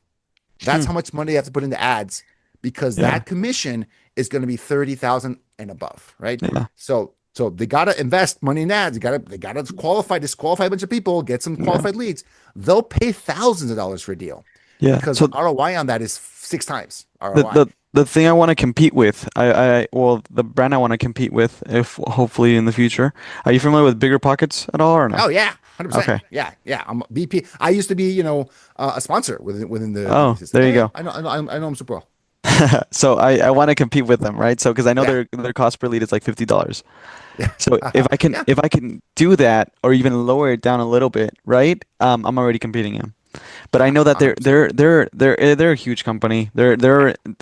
[SPEAKER 1] That's
[SPEAKER 2] Hmm.
[SPEAKER 1] how much money they have to put into ads because
[SPEAKER 2] Yeah.
[SPEAKER 1] that commission is going to be 30,000 and above, right?
[SPEAKER 2] Yeah.
[SPEAKER 1] So they got to invest money in ads. They got to disqualify a bunch of people, get some
[SPEAKER 2] Yeah.
[SPEAKER 1] qualified leads. They'll pay thousands of dollars for a deal
[SPEAKER 2] Yeah.
[SPEAKER 1] because the
[SPEAKER 2] So
[SPEAKER 1] ROI on that is 6 times
[SPEAKER 2] the
[SPEAKER 1] ROI.
[SPEAKER 2] the the thing I want to compete with, well, the brand I want to compete with, if hopefully in the future. Are you familiar with Bigger Pockets at all or no?
[SPEAKER 1] Oh yeah, 100%.
[SPEAKER 2] Okay.
[SPEAKER 1] Yeah. I'm a BP. I used to be, a sponsor within the BP
[SPEAKER 2] Oh,
[SPEAKER 1] system.
[SPEAKER 2] there
[SPEAKER 1] Yeah,
[SPEAKER 2] you
[SPEAKER 1] yeah.
[SPEAKER 2] go.
[SPEAKER 1] I know them super well.
[SPEAKER 2] So I want to compete with them, right? So because I know
[SPEAKER 1] Yeah.
[SPEAKER 2] their cost per lead is like $50.
[SPEAKER 1] Yeah.
[SPEAKER 2] So
[SPEAKER 1] Yeah.
[SPEAKER 2] if I can do that or even lower it down a little bit, right? I'm already competing him. But I
[SPEAKER 1] Yeah.
[SPEAKER 2] know that
[SPEAKER 1] 100%.
[SPEAKER 2] they're a huge company. They're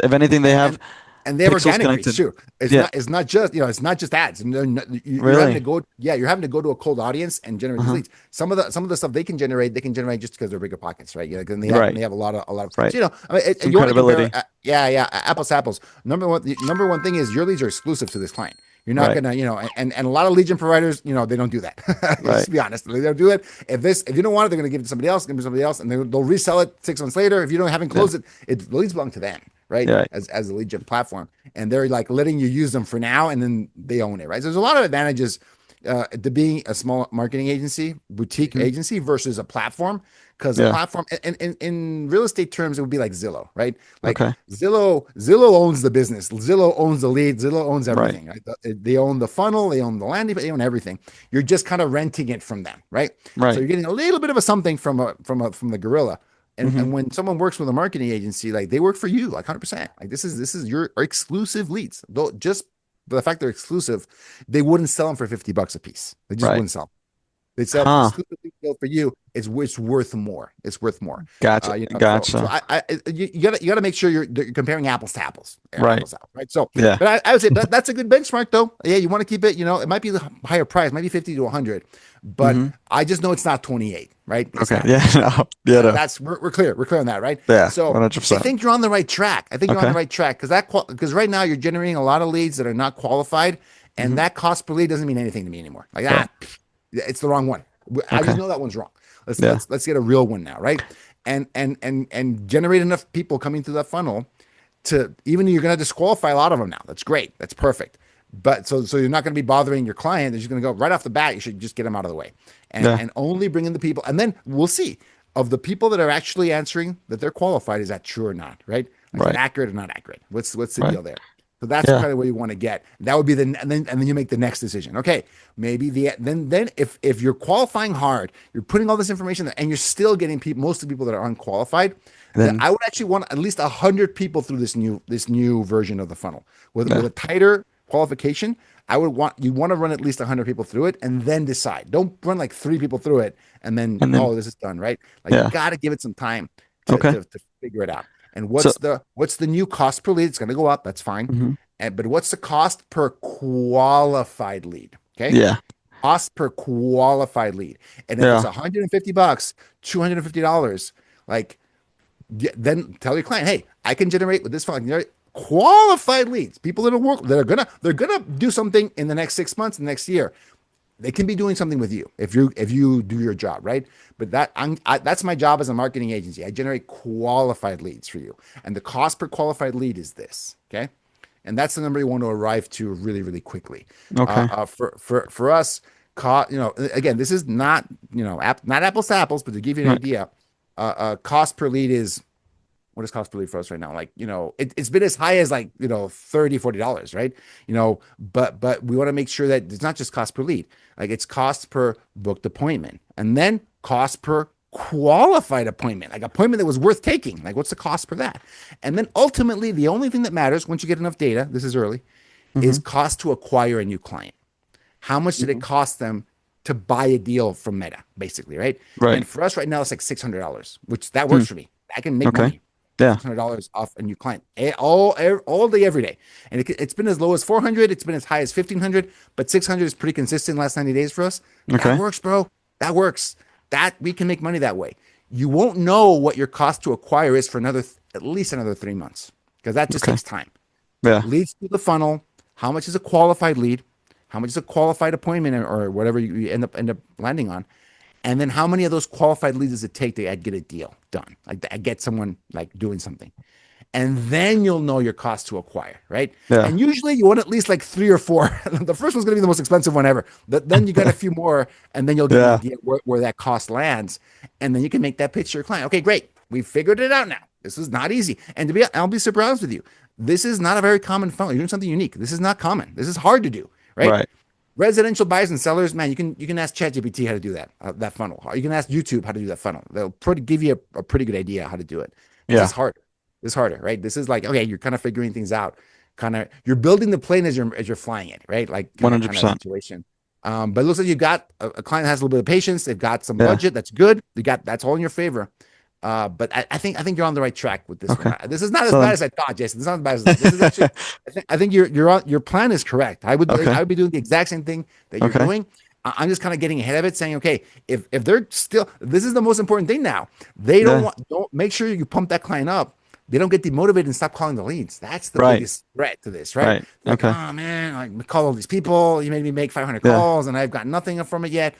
[SPEAKER 2] if anything they
[SPEAKER 1] and
[SPEAKER 2] have
[SPEAKER 1] and and they have
[SPEAKER 2] pixels
[SPEAKER 1] organic reach
[SPEAKER 2] connected.
[SPEAKER 1] too.
[SPEAKER 2] Yeah,
[SPEAKER 1] It's not just it's not just ads. No, no, you're having to
[SPEAKER 2] really.
[SPEAKER 1] go. Yeah, you're having to go to a cold audience and generate these
[SPEAKER 2] Uh-huh.
[SPEAKER 1] leads. Some of the stuff they can generate just because they're bigger pockets, right? And
[SPEAKER 2] Right,
[SPEAKER 1] they have a lot of
[SPEAKER 2] right.
[SPEAKER 1] so, I mean,
[SPEAKER 2] Some
[SPEAKER 1] you want to compare.
[SPEAKER 2] credibility.
[SPEAKER 1] Yeah, apples to apples. The number one thing is your leads are exclusive to this client. You're not
[SPEAKER 2] Right,
[SPEAKER 1] gonna, and a lot of lead gen providers, they don't do that. Just
[SPEAKER 2] right.
[SPEAKER 1] to be honest, they don't do it. If you don't want it, they're gonna give it to somebody else, and they'll resell it 6 months later. If you don't haven't
[SPEAKER 2] Yeah,
[SPEAKER 1] closed it, the leads belong to them, right?
[SPEAKER 2] yeah.
[SPEAKER 1] As a lead gen platform, and they're like letting you use them for now, and then they own it, right? So there's a lot of advantages to being a small marketing agency, boutique
[SPEAKER 2] Hmm.
[SPEAKER 1] agency versus a platform. Because a
[SPEAKER 2] Yeah.
[SPEAKER 1] platform, in real estate terms, it would be like Zillow, right? Like
[SPEAKER 2] Okay.
[SPEAKER 1] Zillow owns the business. Zillow owns the lead. Zillow owns
[SPEAKER 2] Right,
[SPEAKER 1] everything. Right? They own the funnel. They own the landing. They own everything. You're just kind of renting it from them, right? So
[SPEAKER 2] right.
[SPEAKER 1] you're getting a little bit of a something from the gorilla.
[SPEAKER 2] Hmm.
[SPEAKER 1] And when someone works with a marketing agency, like they work for you, like 100%. Like this is your exclusive leads. Though just the fact they're exclusive, they wouldn't sell them for $50 a piece. They just
[SPEAKER 2] Right.
[SPEAKER 1] wouldn't sell. They sell
[SPEAKER 2] Huh.
[SPEAKER 1] exclusively built for you. It's worth more. It's worth more.
[SPEAKER 2] Gotcha.
[SPEAKER 1] So
[SPEAKER 2] Gotcha.
[SPEAKER 1] you gotta make sure you're comparing apples to apples,
[SPEAKER 2] Right.
[SPEAKER 1] right? So,
[SPEAKER 2] Yeah.
[SPEAKER 1] but I would say that's a good benchmark though. Yeah, you want to keep it. It might be the higher price, maybe 50 to 100, but
[SPEAKER 2] Hmm.
[SPEAKER 1] I just know it's not 28, right? It's
[SPEAKER 2] Okay.
[SPEAKER 1] not.
[SPEAKER 2] Yeah. No. Yeah. No.
[SPEAKER 1] That's we're clear. We're clear on that, right?
[SPEAKER 2] Yeah.
[SPEAKER 1] So I
[SPEAKER 2] 100%.
[SPEAKER 1] think you're on the right track. I think you're on the
[SPEAKER 2] Okay.
[SPEAKER 1] right track because right now you're generating a lot of leads that are not qualified, and
[SPEAKER 2] Hmm.
[SPEAKER 1] that cost per lead doesn't mean anything to me anymore. Like
[SPEAKER 2] Right.
[SPEAKER 1] it's the wrong one. I just
[SPEAKER 2] Okay.
[SPEAKER 1] know that one's wrong. Let's
[SPEAKER 2] Yeah.
[SPEAKER 1] let's let's get a real one now, right? And generate enough people coming through that funnel to even you're going to disqualify a lot of them now. That's great. That's perfect. But so you're not going to be bothering your client. They're just going to go right off the bat. You should just get them out of the way,
[SPEAKER 2] Yeah.
[SPEAKER 1] and only bring in the people. And then we'll see of the people that are actually answering that they're qualified. Is that true or not? Right? Is that
[SPEAKER 2] Right.
[SPEAKER 1] accurate or not accurate? What's the
[SPEAKER 2] Right.
[SPEAKER 1] deal there? So that's
[SPEAKER 2] Yeah.
[SPEAKER 1] kind of where you want to get. That would be and then you make the next decision. Okay, maybe then if you're qualifying hard, you're putting all this information there, and you're still getting most of the people that are unqualified. That
[SPEAKER 2] Then.
[SPEAKER 1] I would actually want at least 100 people through this new version of the funnel with
[SPEAKER 2] Yeah.
[SPEAKER 1] a tighter qualification. You want to run at least 100 people through it and then decide. Don't run like 3 people through it and then
[SPEAKER 2] And then.
[SPEAKER 1] this is done, right? Like you
[SPEAKER 2] Yeah.
[SPEAKER 1] got to give it some time
[SPEAKER 2] Okay.
[SPEAKER 1] to figure it out. And
[SPEAKER 2] So.
[SPEAKER 1] what's the new cost per lead? It's going to go up. That's fine.
[SPEAKER 2] Hmm.
[SPEAKER 1] But what's the cost per qualified lead? Okay,
[SPEAKER 2] Yeah.
[SPEAKER 1] cost per qualified lead. And if it's
[SPEAKER 2] Yeah.
[SPEAKER 1] $150, $250, like then tell your client, hey, I can generate with this fund, qualified leads, people that are they're gonna do something in the next 6 months, the next year. They can be doing something with you if you do your job right. But that's my job as a marketing agency. I generate qualified leads for you, and the cost per qualified lead is this. Okay, and that's the number you want to arrive to really really quickly.
[SPEAKER 2] Okay.
[SPEAKER 1] For us, again, this is not not apples to apples, but to give you an
[SPEAKER 2] Right.
[SPEAKER 1] idea, cost per lead is what is cost per lead for us right now? Like, it's been as high as like, $30, $40, right? But we want to make sure that it's not just cost per lead. Like it's cost per booked appointment and then cost per qualified appointment, like appointment that was worth taking. Like what's the cost per that? And then ultimately the only thing that matters once you get enough data, this is early, is
[SPEAKER 2] Hmm.
[SPEAKER 1] cost to acquire a new client. How much did it cost them to buy a deal from Meta, basically, right?
[SPEAKER 2] Right.
[SPEAKER 1] And for us right now, it's like $600, which that
[SPEAKER 2] Hmm.
[SPEAKER 1] works for me. I can make
[SPEAKER 2] Okay.
[SPEAKER 1] money.
[SPEAKER 2] Yeah.
[SPEAKER 1] $600 off a new client all day, every day. And it's been as low as 400. It's been as high as 1500, but 600 is pretty consistent last 90 days for us.
[SPEAKER 2] Okay.
[SPEAKER 1] That works, bro. That works. That we can make money that way. You won't know what your cost to acquire is for at least another 3 months because that just
[SPEAKER 2] Okay.
[SPEAKER 1] takes time.
[SPEAKER 2] Yeah.
[SPEAKER 1] Leads through the funnel. How much is a qualified lead? How much is a qualified appointment or whatever you end up landing on? And then how many of those qualified leads does it take to get a deal done? Like I get someone like doing something. And then you'll know your cost to acquire, right?
[SPEAKER 2] Yeah.
[SPEAKER 1] And usually you want at least like 3 or 4. The first one's going to be the most expensive one ever. Then you got a few more, and then you'll get an
[SPEAKER 2] Yeah.
[SPEAKER 1] idea where that cost lands. And then you can make that pitch to your client. Okay, great. We've figured it out now. This is not easy. And I'll be super honest with you. This is not a very common funnel. You're doing something unique. This is not common. This is hard to do, right?
[SPEAKER 2] Right.
[SPEAKER 1] residential buyers and sellers, man, you can ask ChatGPT how to do that funnel. Or you can ask YouTube how to do that funnel. They'll give you a pretty good idea how to do it. This is
[SPEAKER 2] Yeah.
[SPEAKER 1] hard. This is harder, right? This is like, okay, you're kind of figuring things out. Kind of you're building the plane as you're flying it, right? Like kind of
[SPEAKER 2] 100%.
[SPEAKER 1] situation. But it looks like you've got a client that has a little bit of patience. They've got some
[SPEAKER 2] Yeah.
[SPEAKER 1] budget. That's good. That's all in your favor. But I think you're on the right track with this
[SPEAKER 2] Okay.
[SPEAKER 1] one. This is not as
[SPEAKER 2] So
[SPEAKER 1] bad
[SPEAKER 2] then,
[SPEAKER 1] as I thought, Jason. This is not as bad as this is actually. I think your plan is correct.
[SPEAKER 2] okay.
[SPEAKER 1] I would be doing the exact same thing that you're
[SPEAKER 2] Okay.
[SPEAKER 1] doing. I'm just kind of getting ahead of it, saying, okay, if they're still, this is the most important thing now. They
[SPEAKER 2] Yeah.
[SPEAKER 1] don't make sure you pump that client up. They don't get demotivated and stop calling the leads. That's the
[SPEAKER 2] Right.
[SPEAKER 1] biggest threat to this, right?
[SPEAKER 2] Right.
[SPEAKER 1] Like,
[SPEAKER 2] Okay.
[SPEAKER 1] oh man, I call all these people. You made me make 500
[SPEAKER 2] Yeah.
[SPEAKER 1] calls, and I've got nothing from it yet.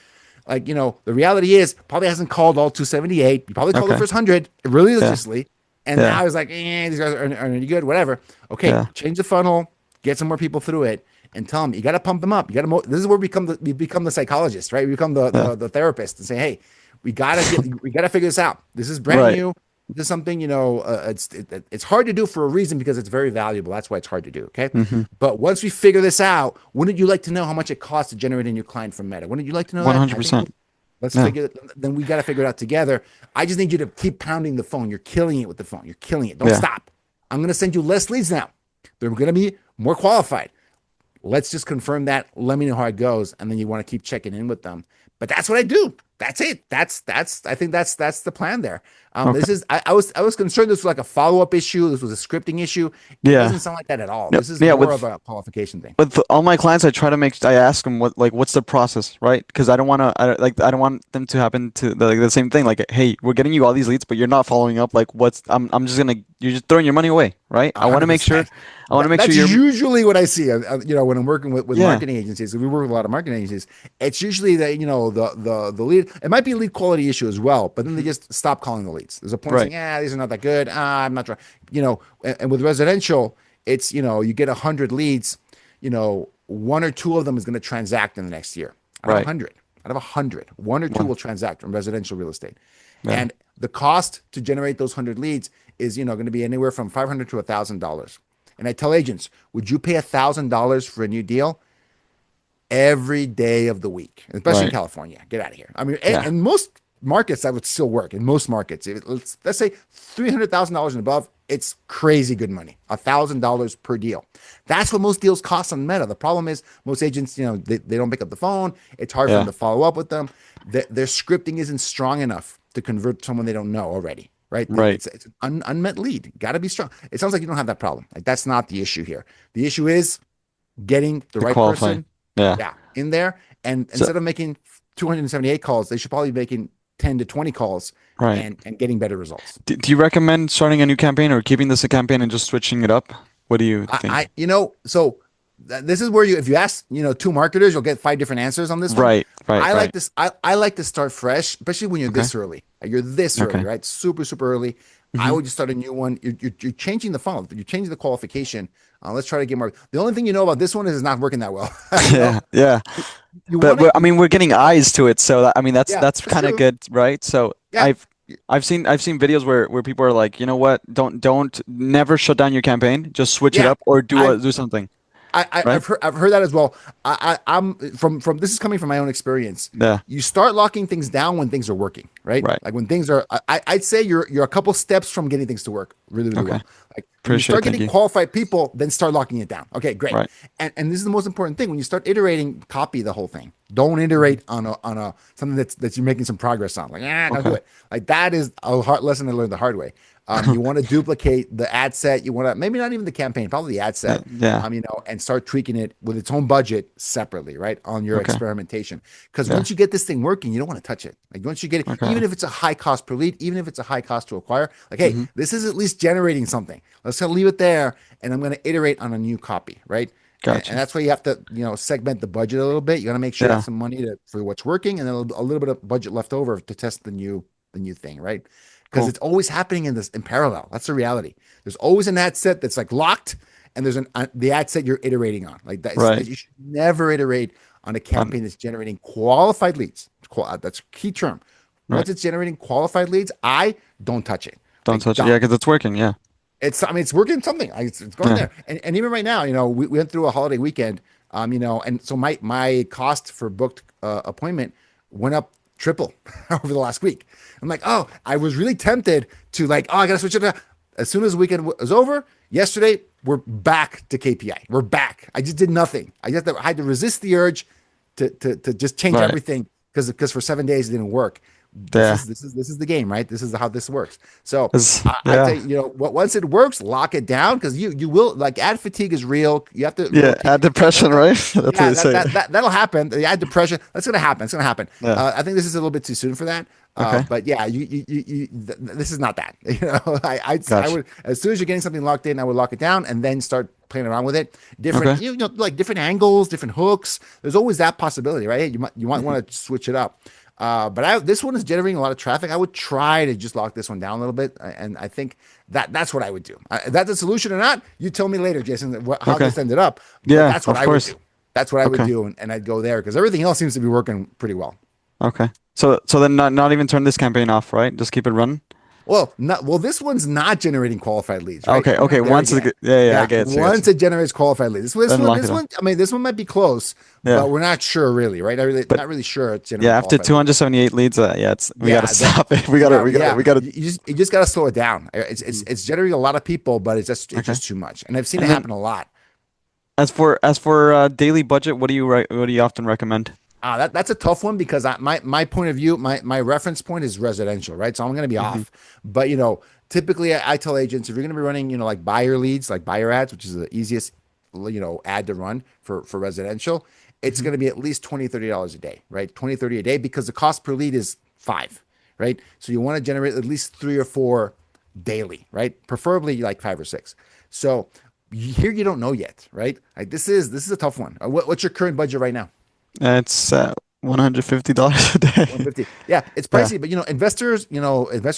[SPEAKER 1] Like, the reality is probably hasn't called all 278. You probably called the
[SPEAKER 2] Okay.
[SPEAKER 1] first 100
[SPEAKER 2] Yeah.
[SPEAKER 1] religiously. And
[SPEAKER 2] Yeah.
[SPEAKER 1] now it's like, these guys are any good, whatever. Okay,
[SPEAKER 2] Yeah.
[SPEAKER 1] change the funnel, get some more people through it, and tell them you got to pump them up. You got to. This is where we become the psychologist, right? We become
[SPEAKER 2] Yeah.
[SPEAKER 1] the therapist and say, hey, we gotta figure this out. This is brand
[SPEAKER 2] Right.
[SPEAKER 1] new. This is something it's hard to do for a reason because it's very valuable. That's why it's hard to do. Okay,
[SPEAKER 2] Mm-hmm.
[SPEAKER 1] but once we figure this out, wouldn't you like to know how much it costs to generate a new client from Meta? Wouldn't you like to know that? I think
[SPEAKER 2] 100%.
[SPEAKER 1] let's
[SPEAKER 2] Yeah.
[SPEAKER 1] figure. Then we got to figure it out together. I just need you to keep pounding the phone. You're killing it with the phone. You're killing it. Don't
[SPEAKER 2] Yeah.
[SPEAKER 1] stop. I'm gonna send you less leads now. They're gonna be more qualified. Let's just confirm that. Let me know how it goes, and then you want to keep checking in with them. But that's what I do. That's it. I think that's the plan there. This
[SPEAKER 2] Okay.
[SPEAKER 1] is I was concerned this was like a follow up issue. This was a scripting issue. It
[SPEAKER 2] Yeah.
[SPEAKER 1] doesn't sound like that at all.
[SPEAKER 2] Yeah.
[SPEAKER 1] This is
[SPEAKER 2] Yeah.
[SPEAKER 1] more of a qualification thing.
[SPEAKER 2] With all my clients, I ask them what's the process, right? Because I don't want them to happen to the same thing. Like, hey, we're getting you all these leads, but you're not following up. Like, I'm just gonna, you're just throwing your money away, right?
[SPEAKER 1] A hundred percent.
[SPEAKER 2] I want to make sure
[SPEAKER 1] That's
[SPEAKER 2] you're,
[SPEAKER 1] usually what I see. When I'm working with
[SPEAKER 2] yeah,
[SPEAKER 1] marketing agencies, we work with a lot of marketing agencies. It's usually that the lead. It might be a lead quality issue as well, but then they just stop calling the leads. There's a point saying,
[SPEAKER 2] right,
[SPEAKER 1] yeah, these are not that good. I'm not trying. And with residential, it's you get 100 leads. One or two of them is going to transact in the next year. Out of a
[SPEAKER 2] right,
[SPEAKER 1] hundred, out of 100, one or two
[SPEAKER 2] one,
[SPEAKER 1] will transact in residential real estate.
[SPEAKER 2] yeah,
[SPEAKER 1] And the cost to generate those 100 leads is going to be anywhere from $500 to $1,000. And I tell agents, would you pay $1,000 for a new deal every day of the week, especially in
[SPEAKER 2] right,
[SPEAKER 1] California? Get out of here. I mean,
[SPEAKER 2] yeah,
[SPEAKER 1] and most markets that would still work. In most markets, let's say $300,000 and above, it's crazy good money. $1,000 per deal. That's what most deals cost on Meta. The problem is most agents, they don't pick up the phone. It's hard for them
[SPEAKER 2] yeah,
[SPEAKER 1] to follow up with them. Their scripting isn't strong enough to convert someone they don't know already. Right?
[SPEAKER 2] right.
[SPEAKER 1] It's an unmet lead. Got to be strong. It sounds like you don't have that problem. Like that's not the issue here. The issue is getting the
[SPEAKER 2] To
[SPEAKER 1] right
[SPEAKER 2] qualify,
[SPEAKER 1] person,
[SPEAKER 2] yeah.
[SPEAKER 1] yeah, in there. And
[SPEAKER 2] So,
[SPEAKER 1] instead of making 278 calls, they should probably be making 10 to 20 calls
[SPEAKER 2] right.
[SPEAKER 1] and getting better results.
[SPEAKER 2] Do you recommend starting a new campaign or keeping this a campaign and just switching it up? What do you think?
[SPEAKER 1] So this is where if you ask, two marketers, you'll get 5 different answers on this one.
[SPEAKER 2] Right, right,
[SPEAKER 1] I like
[SPEAKER 2] right.
[SPEAKER 1] this. I like to start fresh, especially when you're
[SPEAKER 2] Okay,
[SPEAKER 1] this early. Like, you're this early,
[SPEAKER 2] okay.
[SPEAKER 1] right? Super, super early. I
[SPEAKER 2] Hmm.
[SPEAKER 1] would just start a new one. You're changing the funnel. You're changing the qualification. Let's try to get more. The only thing you know about this one is it's not working that well.
[SPEAKER 2] Yeah, yeah.
[SPEAKER 1] You
[SPEAKER 2] But
[SPEAKER 1] want to,
[SPEAKER 2] I mean, we're getting eyes to it, so I mean,
[SPEAKER 1] yeah,
[SPEAKER 2] that's
[SPEAKER 1] that's
[SPEAKER 2] kind of
[SPEAKER 1] true.
[SPEAKER 2] good, right? So
[SPEAKER 1] Yeah.
[SPEAKER 2] I've seen videos where people are like, you know what? Don't never shut down your campaign. Just switch it
[SPEAKER 1] Yeah.
[SPEAKER 2] up or
[SPEAKER 1] I,
[SPEAKER 2] do something,
[SPEAKER 1] I've
[SPEAKER 2] right?
[SPEAKER 1] heard that as well. I'm from this is coming from my own experience.
[SPEAKER 2] Yeah,
[SPEAKER 1] You start locking things down when things are working, right?
[SPEAKER 2] right.
[SPEAKER 1] Like when things are, I'd say you're a couple steps from getting things to work really, really
[SPEAKER 2] Okay.
[SPEAKER 1] well. Like when you
[SPEAKER 2] Appreciate.
[SPEAKER 1] start
[SPEAKER 2] Thank
[SPEAKER 1] getting
[SPEAKER 2] you.
[SPEAKER 1] qualified people, then start locking it down. Okay, great.
[SPEAKER 2] Right.
[SPEAKER 1] And this is the most important thing. When you start iterating, copy the whole thing. Don't
[SPEAKER 2] Mhm.
[SPEAKER 1] iterate on a something that you're making some progress on. Like, don't do
[SPEAKER 2] Okay.
[SPEAKER 1] it. Like that is a hard lesson I learned the hard way. You want to duplicate the ad set. You want to maybe not even the campaign, probably the ad
[SPEAKER 2] Yeah.
[SPEAKER 1] set.
[SPEAKER 2] Yeah.
[SPEAKER 1] And start tweaking it with its own budget separately, right? On your
[SPEAKER 2] Okay.
[SPEAKER 1] experimentation. Because
[SPEAKER 2] Yeah.
[SPEAKER 1] once you get this thing working, you don't want to touch it. Like once you get it,
[SPEAKER 2] Okay.
[SPEAKER 1] even if it's a high cost per lead, even if it's a high cost to acquire, like, hey,
[SPEAKER 2] Hmm.
[SPEAKER 1] this is at least generating something. Let's kind of leave it there, and I'm going to iterate on a new copy, right? And
[SPEAKER 2] Gotcha.
[SPEAKER 1] that's why you have to, segment the budget a little bit. You got to make sure you have
[SPEAKER 2] Yeah.
[SPEAKER 1] some money for what's working, and then a little bit of budget left over to test the new thing, right? Because
[SPEAKER 2] Cool.
[SPEAKER 1] it's always happening in parallel. That's the reality. There's always an ad set that's like locked, and there's the ad set you're iterating on. Like that,
[SPEAKER 2] Right.
[SPEAKER 1] you should never iterate on a
[SPEAKER 2] Um,
[SPEAKER 1] campaign that's generating qualified leads. That's a key term.
[SPEAKER 2] right.
[SPEAKER 1] Once it's generating qualified leads, I don't touch it.
[SPEAKER 2] Don't
[SPEAKER 1] Like
[SPEAKER 2] touch it.
[SPEAKER 1] don't.
[SPEAKER 2] Yeah, because it's working. Yeah.
[SPEAKER 1] It's working something. It's going
[SPEAKER 2] Yeah.
[SPEAKER 1] there. And even right now, we went through a holiday weekend. And so my cost for booked appointment went up triple over the last week. I'm like, oh, I was really tempted to like, oh, I gotta switch it up. As soon as the weekend was over, yesterday we're back to KPI. We're back. I just did nothing. I had to resist the urge to just change
[SPEAKER 2] Right.
[SPEAKER 1] everything because for 7 days it didn't work. This
[SPEAKER 2] Yeah.
[SPEAKER 1] is this is this is the game, right? This is how this works. So I'd say
[SPEAKER 2] Yeah.
[SPEAKER 1] once it works, lock it down because you will like ad fatigue is real. You have to
[SPEAKER 2] Yeah.
[SPEAKER 1] rotate.
[SPEAKER 2] Add depression, right? That's what
[SPEAKER 1] Yeah,
[SPEAKER 2] they say.
[SPEAKER 1] that'll happen. The ad depression, that's gonna happen. It's gonna happen.
[SPEAKER 2] Yeah.
[SPEAKER 1] I think this is a little bit too soon for that.
[SPEAKER 2] Okay.
[SPEAKER 1] But yeah, this is not that. I
[SPEAKER 2] Gotcha.
[SPEAKER 1] would as soon as you're getting something locked in, I would lock it down and then start playing around with it.
[SPEAKER 2] Okay.
[SPEAKER 1] Different, like different angles, different hooks. There's always that possibility, right? You might want to switch it up. But this one is generating a lot of traffic. I would try to just lock this one down a little bit, and I think that's what I would do. If that's a solution or not, you tell me later, Jason, how
[SPEAKER 2] Okay.
[SPEAKER 1] this ended up. But
[SPEAKER 2] Yeah,
[SPEAKER 1] that's what
[SPEAKER 2] of
[SPEAKER 1] I would
[SPEAKER 2] course.
[SPEAKER 1] do. That's what I would
[SPEAKER 2] Okay.
[SPEAKER 1] do, and I'd go there because everything else seems to be working pretty well.
[SPEAKER 2] Okay. So then not even turn this campaign off, right? Just keep it running.
[SPEAKER 1] Well, this one's not generating qualified leads, right?
[SPEAKER 2] Okay.
[SPEAKER 1] We're
[SPEAKER 2] Okay.
[SPEAKER 1] not there
[SPEAKER 2] Once it,
[SPEAKER 1] yet.
[SPEAKER 2] yeah, I
[SPEAKER 1] Yeah,
[SPEAKER 2] get you. I get
[SPEAKER 1] once
[SPEAKER 2] you.
[SPEAKER 1] it generates qualified leads, this
[SPEAKER 2] Then
[SPEAKER 1] one,
[SPEAKER 2] lock
[SPEAKER 1] this
[SPEAKER 2] it on.
[SPEAKER 1] one, I mean, this one might be close,
[SPEAKER 2] Yeah.
[SPEAKER 1] but we're not sure really, right?
[SPEAKER 2] But
[SPEAKER 1] Not really sure it's
[SPEAKER 2] yeah,
[SPEAKER 1] generating
[SPEAKER 2] after
[SPEAKER 1] qualified leads.
[SPEAKER 2] 278 leads, yeah, we gotta
[SPEAKER 1] Yeah,
[SPEAKER 2] stop it.
[SPEAKER 1] yeah, yeah.
[SPEAKER 2] We gotta.
[SPEAKER 1] You just got to slow it down. It's generating a lot of people, but it's
[SPEAKER 2] Okay.
[SPEAKER 1] just too much, and I've seen it
[SPEAKER 2] And then
[SPEAKER 1] happen a lot.
[SPEAKER 2] as for daily budget, what do you often recommend?
[SPEAKER 1] That's a tough one because my point of view, my reference point is residential, right? So I'm going to be
[SPEAKER 2] Hmm.
[SPEAKER 1] off. But typically I tell agents if you're going to be running, like buyer leads, like buyer ads, which is the easiest, ad to run for residential, it's
[SPEAKER 2] Hmm.
[SPEAKER 1] going to be at least $20-$30 a day, right? 20-30 a day because the cost per lead is five, right? So you want to generate at least three or four daily, right? Preferably like five or six. So here you don't know yet, right? Like this is a tough one. What's your current budget right now?
[SPEAKER 2] It's $150 a day.
[SPEAKER 1] 150. Yeah, it's
[SPEAKER 2] Yeah.
[SPEAKER 1] pricey, but investor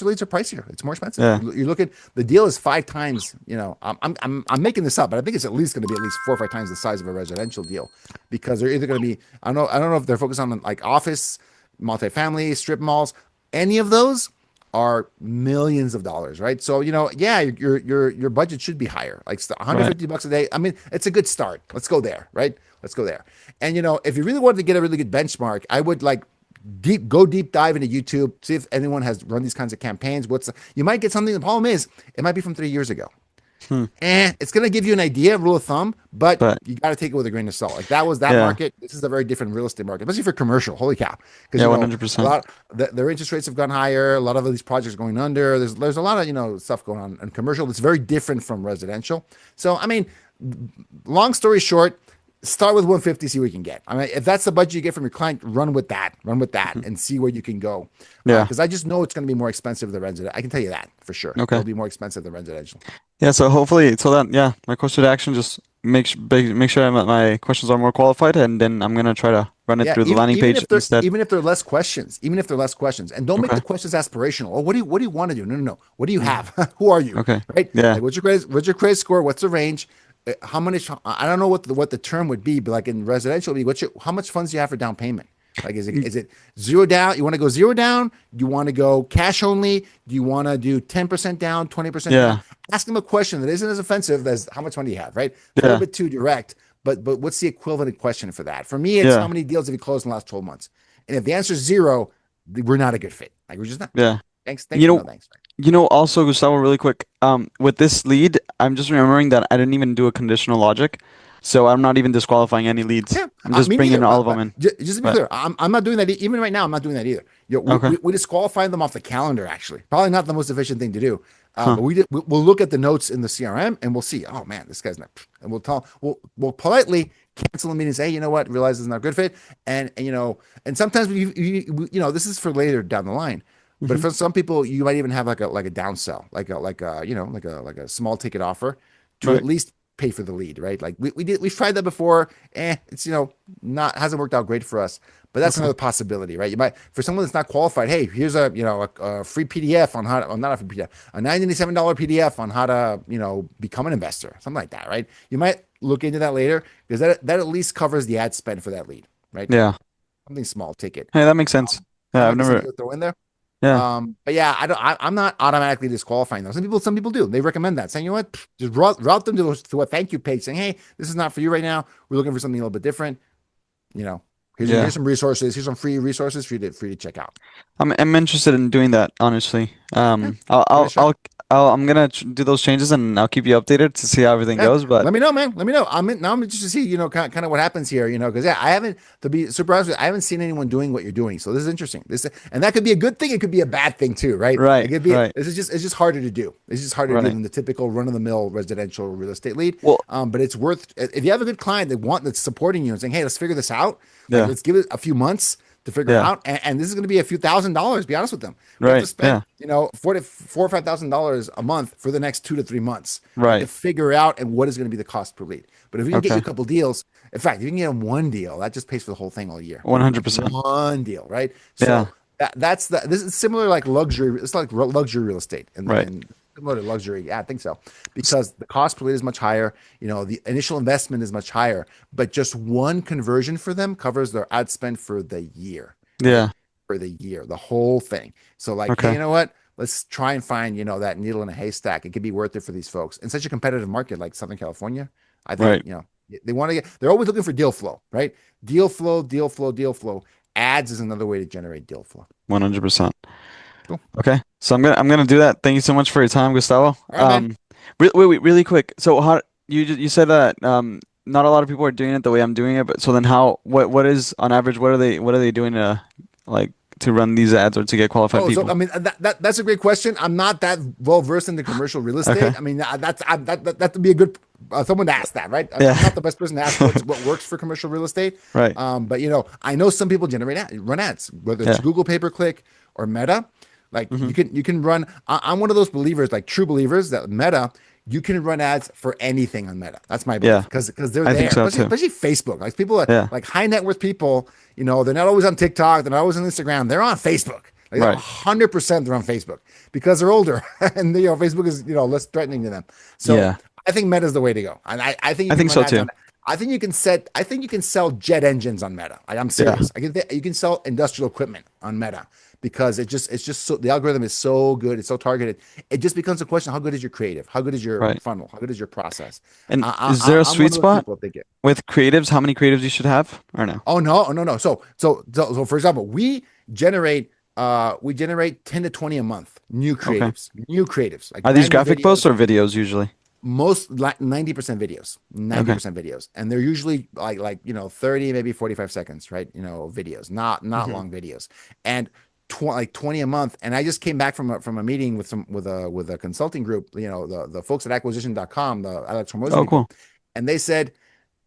[SPEAKER 1] leads are pricier. It's more expensive.
[SPEAKER 2] Yeah.
[SPEAKER 1] You're looking, the deal is five times, I'm making this up, but I think it's at least going to be at least 4 or 5 times the size of a residential deal because they're either going to be, I don't know if they're focused on like office, multifamily, strip malls, any of those are millions of dollars, right? So, yeah, your budget should be higher, like
[SPEAKER 2] Right.
[SPEAKER 1] $150 a day. I mean, it's a good start. Let's go there, right? Let's go there. And if you really wanted to get a really good benchmark, I would like go deep dive into YouTube, see if anyone has run these kinds of campaigns. You might get something. The problem is it might be from 3 years ago.
[SPEAKER 2] Hmm.
[SPEAKER 1] It's going to give you an idea, rule of thumb, but
[SPEAKER 2] But
[SPEAKER 1] you got to take it with a grain of salt. Like that was that
[SPEAKER 2] yeah.
[SPEAKER 1] market. This is a very different real estate market, especially for commercial. Holy cow! Because
[SPEAKER 2] Yeah,
[SPEAKER 1] a
[SPEAKER 2] 100%.
[SPEAKER 1] lot their interest rates have gone higher. A lot of these projects are going under. There's a lot of stuff going on in commercial that's very different from residential. So I mean, long story short, start with 150, see what you can get. I mean, if that's the budget you get from your client, run with that, and see where you can go.
[SPEAKER 2] Yeah.
[SPEAKER 1] Because I just know it's going to be more expensive than residential. I can tell you that for sure.
[SPEAKER 2] Okay.
[SPEAKER 1] It'll be more expensive than residential.
[SPEAKER 2] Yeah, so hopefully, yeah, my course to action, just make sure my questions are more qualified, and then I'm gonna try to run it
[SPEAKER 1] Yeah,
[SPEAKER 2] through the landing
[SPEAKER 1] even
[SPEAKER 2] page
[SPEAKER 1] if they're
[SPEAKER 2] instead.
[SPEAKER 1] even if they're less questions, and don't make
[SPEAKER 2] Okay.
[SPEAKER 1] the questions aspirational. Oh, what do you want to do? No, no, no. What do you have? Who are you?
[SPEAKER 2] Okay.
[SPEAKER 1] Right?
[SPEAKER 2] Yeah.
[SPEAKER 1] Like, what's your credit score? What's the range? How much? I don't know what the term would be, but like in residential, it'd be how much funds do you have for down payment? Like, is it zero down? You want to go zero down? Do you want to go cash only? Do you want to do 10% down, 20%
[SPEAKER 2] Yeah.
[SPEAKER 1] down? Ask them a question that isn't as offensive as how much money do you have, right? It's a
[SPEAKER 2] Yeah.
[SPEAKER 1] little bit too direct, but what's the equivalent question for that? For me, it's
[SPEAKER 2] Yeah.
[SPEAKER 1] how many deals have you closed in the last 12 months? And if the answer is zero, we're not a good fit. Like, we're just not.
[SPEAKER 2] Yeah.
[SPEAKER 1] Thanks.
[SPEAKER 2] You know,
[SPEAKER 1] No thanks.
[SPEAKER 2] Also, Gustavo, really quick, with this lead, I'm just remembering that I didn't even do a conditional logic, so I'm not even disqualifying any leads.
[SPEAKER 1] Yeah,
[SPEAKER 2] I'm just
[SPEAKER 1] me
[SPEAKER 2] bringing
[SPEAKER 1] neither.
[SPEAKER 2] all of them in.
[SPEAKER 1] Just to be
[SPEAKER 2] But
[SPEAKER 1] clear, I'm not doing that. Even right now, I'm not doing that either.
[SPEAKER 2] okay.
[SPEAKER 1] We disqualify them off the calendar. Actually, probably not the most efficient thing to do.
[SPEAKER 2] Huh.
[SPEAKER 1] But we'll look at the notes in the CRM and we'll see. Oh man, this guy's not. And we'll politely cancel the meeting and say, hey, you know what? Realize it's not a good fit. And and sometimes this is for later down the line. But
[SPEAKER 2] Hmm.
[SPEAKER 1] for some people, you might even have like a downsell, like a small ticket offer to
[SPEAKER 2] Right.
[SPEAKER 1] at least pay for the lead, right? Like we've tried that not hasn't worked out great for us, but that's
[SPEAKER 2] Okay.
[SPEAKER 1] another possibility, right? You might, for someone that's not qualified, hey, here's a free PDF on how to, not a free PDF, a $97 PDF on how to, become an investor, something like that, right? You might look into that later because that at least covers the ad spend for that lead, right?
[SPEAKER 2] Yeah.
[SPEAKER 1] Something small ticket.
[SPEAKER 2] Hey, that makes sense.
[SPEAKER 1] That
[SPEAKER 2] Yeah,
[SPEAKER 1] might
[SPEAKER 2] I've
[SPEAKER 1] be something
[SPEAKER 2] never.
[SPEAKER 1] to throw in there.
[SPEAKER 2] Yeah.
[SPEAKER 1] But yeah, I'm not automatically disqualifying them. Some people do. They recommend that, saying, you know what, just route them to a thank you page, saying, hey, this is not for you right now. We're looking for something a little bit different. You know,
[SPEAKER 2] Yeah.
[SPEAKER 1] here's some resources. Here's some free resources for you to check out.
[SPEAKER 2] I'm interested in doing that, honestly.
[SPEAKER 1] Yeah, give it a shot.
[SPEAKER 2] I'm gonna do those changes and I'll keep you updated to see how everything
[SPEAKER 1] Yeah,
[SPEAKER 2] goes. But
[SPEAKER 1] let me know, man. Let me know. I'm interested to see, kind of what happens here, because yeah, I haven't to be super honest with you, I haven't seen anyone doing what you're doing. So this is interesting. And that could be a good thing. It could be a bad thing too, right? It
[SPEAKER 2] right,
[SPEAKER 1] could be.
[SPEAKER 2] right,
[SPEAKER 1] It's just harder to do. It's just harder to do
[SPEAKER 2] right.
[SPEAKER 1] than the typical run of the mill residential real estate lead.
[SPEAKER 2] Well,
[SPEAKER 1] But it's worth if you have a good client that's supporting you and saying, hey, let's figure this out. Like
[SPEAKER 2] yeah,
[SPEAKER 1] let's give it a few months to figure it
[SPEAKER 2] yeah,
[SPEAKER 1] out. And this is going to be a few $1,000s. Be honest with them. We have to
[SPEAKER 2] right,
[SPEAKER 1] spend,
[SPEAKER 2] yeah,
[SPEAKER 1] four or $5,000 a month for the next 2 to 3 months, right, to
[SPEAKER 2] right.
[SPEAKER 1] figure out and what is going to be the cost per lead. But if we can get you
[SPEAKER 2] Okay,
[SPEAKER 1] a couple deals, in fact, if you can get them one deal, that just pays for the whole thing all year. Like
[SPEAKER 2] 100%.
[SPEAKER 1] one deal, right?
[SPEAKER 2] Yeah,
[SPEAKER 1] So this is similar like luxury. It's like luxury real estate
[SPEAKER 2] right.
[SPEAKER 1] and similar to luxury. Yeah, I think so because the cost per lead is much higher. The initial investment is much higher, but just one conversion for them covers their ad spend for the year, right?
[SPEAKER 2] Yeah.
[SPEAKER 1] For the year, the whole thing. So like, hey,
[SPEAKER 2] Okay.
[SPEAKER 1] you know what? Let's try and find, that needle in a haystack. It could be worth it for these folks in such a competitive market like Southern California. I think,
[SPEAKER 2] Right.
[SPEAKER 1] they want to they're always looking for deal flow, right? Deal flow, deal flow, deal flow. Ads is another way to generate deal flow.
[SPEAKER 2] 100%.
[SPEAKER 1] Cool.
[SPEAKER 2] Okay. So I'm gonna do that. Thank you so much for your time, Gustavo.
[SPEAKER 1] All right, man.
[SPEAKER 2] Wait, really quick. So how you said that not a lot of people are doing it the way I'm doing it, but so then what is on average what are they doing to like to run these ads or to get qualified
[SPEAKER 1] Oh, so I
[SPEAKER 2] people?
[SPEAKER 1] mean that's a great question. I'm not that well versed in the commercial real
[SPEAKER 2] Okay.
[SPEAKER 1] estate. I mean that would be a good someone to ask that, right? I'm
[SPEAKER 2] Yeah.
[SPEAKER 1] not the best person to ask what works for commercial real estate.
[SPEAKER 2] Right.
[SPEAKER 1] But I know some people run ads, whether it's
[SPEAKER 2] Yeah.
[SPEAKER 1] Google pay per click or Meta. Like
[SPEAKER 2] Hmm.
[SPEAKER 1] you can run. I'm one of those believers, like true believers, that Meta you can run ads for anything on Meta. That's my belief
[SPEAKER 2] Yeah.
[SPEAKER 1] because they're
[SPEAKER 2] I think
[SPEAKER 1] there,
[SPEAKER 2] so
[SPEAKER 1] especially
[SPEAKER 2] too.
[SPEAKER 1] especially Facebook. Like people are,
[SPEAKER 2] Yeah.
[SPEAKER 1] like high net worth people. They're not always on TikTok. They're not always on Instagram. They're on Facebook. Like
[SPEAKER 2] Right.
[SPEAKER 1] 100% they're on Facebook because they're older and Facebook is less threatening to them. So
[SPEAKER 2] Yeah.
[SPEAKER 1] I think Meta is the way to go. And I think you
[SPEAKER 2] I
[SPEAKER 1] can
[SPEAKER 2] think
[SPEAKER 1] run
[SPEAKER 2] so
[SPEAKER 1] ads
[SPEAKER 2] too.
[SPEAKER 1] on. I think you can sell jet engines on Meta. I'm
[SPEAKER 2] Yeah.
[SPEAKER 1] serious. You can sell industrial equipment on Meta because it's just so the algorithm is so good. It's so targeted. It just becomes a question: how good is your creative? How good is your
[SPEAKER 2] Right.
[SPEAKER 1] funnel? How good is your process?
[SPEAKER 2] And is there a
[SPEAKER 1] I'm one
[SPEAKER 2] sweet
[SPEAKER 1] of those
[SPEAKER 2] spot
[SPEAKER 1] people that think it.
[SPEAKER 2] with creatives? How many creatives you should have or no?
[SPEAKER 1] Oh no, oh, no, no. So for example, we generate 10 to 20 a month,
[SPEAKER 2] Okay.
[SPEAKER 1] new creatives, like
[SPEAKER 2] Are these
[SPEAKER 1] brand new
[SPEAKER 2] graphic posts
[SPEAKER 1] videos,
[SPEAKER 2] or videos usually?
[SPEAKER 1] most like 90% videos,
[SPEAKER 2] Okay.
[SPEAKER 1] 90% videos. And they're usually like 30, maybe 45 seconds, right? Videos, not
[SPEAKER 2] Hmm.
[SPEAKER 1] long videos. And like 20 a month. And I just came back from a meeting with a consulting group, the folks at acquisition.com, the Alex Hormozy
[SPEAKER 2] Oh,
[SPEAKER 1] people.
[SPEAKER 2] cool.
[SPEAKER 1] And they said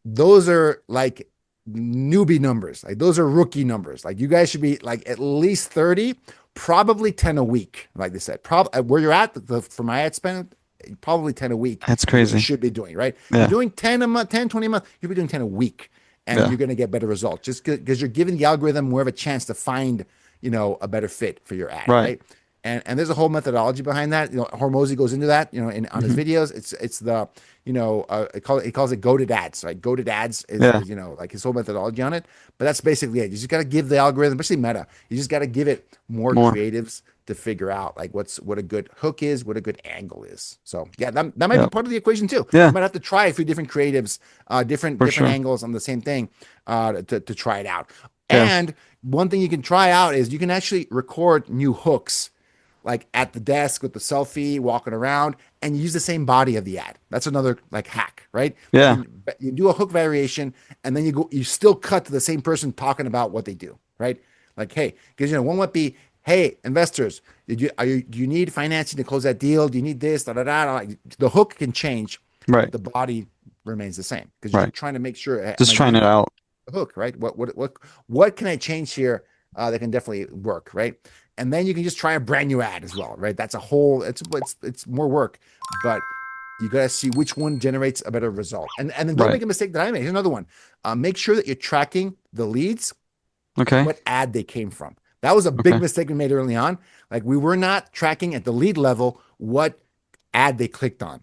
[SPEAKER 1] those are like newbie numbers. Like those are rookie numbers. Like you guys should be like at least 30, probably 10 a week. Like they said, probably where you're at for my ad spend, probably 10 a week
[SPEAKER 2] That's
[SPEAKER 1] is what you
[SPEAKER 2] crazy.
[SPEAKER 1] should be doing, right? If you're
[SPEAKER 2] Yeah.
[SPEAKER 1] doing 10 a month, 10, 20 a month, you'll be doing 10 a week and
[SPEAKER 2] Yeah.
[SPEAKER 1] you're going to get better results just because you're giving the algorithm more of a chance to find, a better fit for your ad,
[SPEAKER 2] Right.
[SPEAKER 1] right? And there's a whole methodology behind that. Hormozy goes into that, on his
[SPEAKER 2] Hmm.
[SPEAKER 1] videos. It's the he calls it goaded ads. Right, goaded ads
[SPEAKER 2] Yeah.
[SPEAKER 1] is like his whole methodology on it. But that's basically it. You just got to give the algorithm, especially Meta. You just got to give it more
[SPEAKER 2] More.
[SPEAKER 1] creatives to figure out like what a good hook is, what a good angle is. So yeah, that might be
[SPEAKER 2] Yeah.
[SPEAKER 1] part of the equation too. You
[SPEAKER 2] Yeah.
[SPEAKER 1] might have to try a few different creatives, different
[SPEAKER 2] For
[SPEAKER 1] different
[SPEAKER 2] sure.
[SPEAKER 1] angles on the same thing, to try it out.
[SPEAKER 2] Yeah.
[SPEAKER 1] And one thing you can try out is you can actually record new hooks like at the desk with the selfie, walking around, and you use the same body of the ad. That's another like hack, right?
[SPEAKER 2] Yeah.
[SPEAKER 1] You do a hook variation, and then you still cut to the same person talking about what they do, right? Like, hey, because one might be, hey, investors, do you need financing to close that deal? Do you need this? Da, da, da, da. Like, the hook can change, but
[SPEAKER 2] Right.
[SPEAKER 1] the body remains the same because you're
[SPEAKER 2] Right.
[SPEAKER 1] trying to make sure, am
[SPEAKER 2] Just
[SPEAKER 1] I
[SPEAKER 2] trying
[SPEAKER 1] using
[SPEAKER 2] it out.
[SPEAKER 1] the hook, right? What can I change here that can definitely work, right? And then you can just try a brand new ad as well, right? That's a whole. It's more work, but you got to see which one generates a better result. And then don't
[SPEAKER 2] Right.
[SPEAKER 1] make a mistake that I made. Here's another one. Make sure that you're tracking the leads,
[SPEAKER 2] Okay.
[SPEAKER 1] what ad they came from. That was a big
[SPEAKER 2] Okay.
[SPEAKER 1] mistake we made early on. Like we were not tracking at the lead level what ad they clicked on,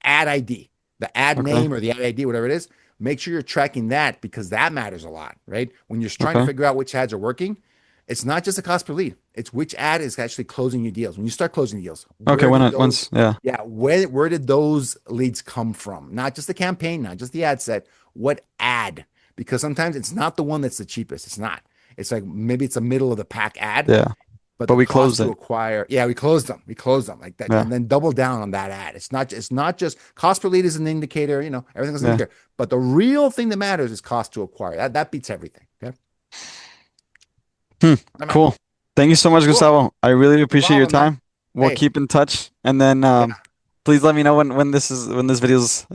[SPEAKER 1] ad ID, the ad
[SPEAKER 2] Okay.
[SPEAKER 1] name or the ad ID, whatever it is. Make sure you're tracking that because that matters a lot, right? When you're trying to
[SPEAKER 2] Okay.
[SPEAKER 1] figure out which ads are working, It's not just the cost per lead. It's which ad is actually closing your deals. When you start closing deals,
[SPEAKER 2] Okay,
[SPEAKER 1] where
[SPEAKER 2] when
[SPEAKER 1] did
[SPEAKER 2] it once,
[SPEAKER 1] those,
[SPEAKER 2] yeah,
[SPEAKER 1] yeah, where did those leads come from? Not just the campaign, not just the ad set. What ad? Because sometimes it's not the one that's the cheapest. It's not. It's like maybe it's a middle of the pack ad,
[SPEAKER 2] yeah.
[SPEAKER 1] but
[SPEAKER 2] But
[SPEAKER 1] the
[SPEAKER 2] we
[SPEAKER 1] cost
[SPEAKER 2] closed
[SPEAKER 1] to
[SPEAKER 2] it.
[SPEAKER 1] acquire, yeah, we closed them. We closed them like that,
[SPEAKER 2] Yeah,
[SPEAKER 1] and then double down on that ad. It's not just cost per lead is an indicator. Everything is an
[SPEAKER 2] yeah.
[SPEAKER 1] indicator, but the real thing that matters is cost to acquire. That beats everything. Okay,
[SPEAKER 2] Hmm.
[SPEAKER 1] all right, man.
[SPEAKER 2] Cool. Thank you so much,
[SPEAKER 1] Cool.
[SPEAKER 2] Gustavo. I really
[SPEAKER 1] No
[SPEAKER 2] appreciate your
[SPEAKER 1] problem, man.
[SPEAKER 2] time. We'll
[SPEAKER 1] Hey,
[SPEAKER 2] keep in touch, and then
[SPEAKER 1] yeah,
[SPEAKER 2] please let me know when this video's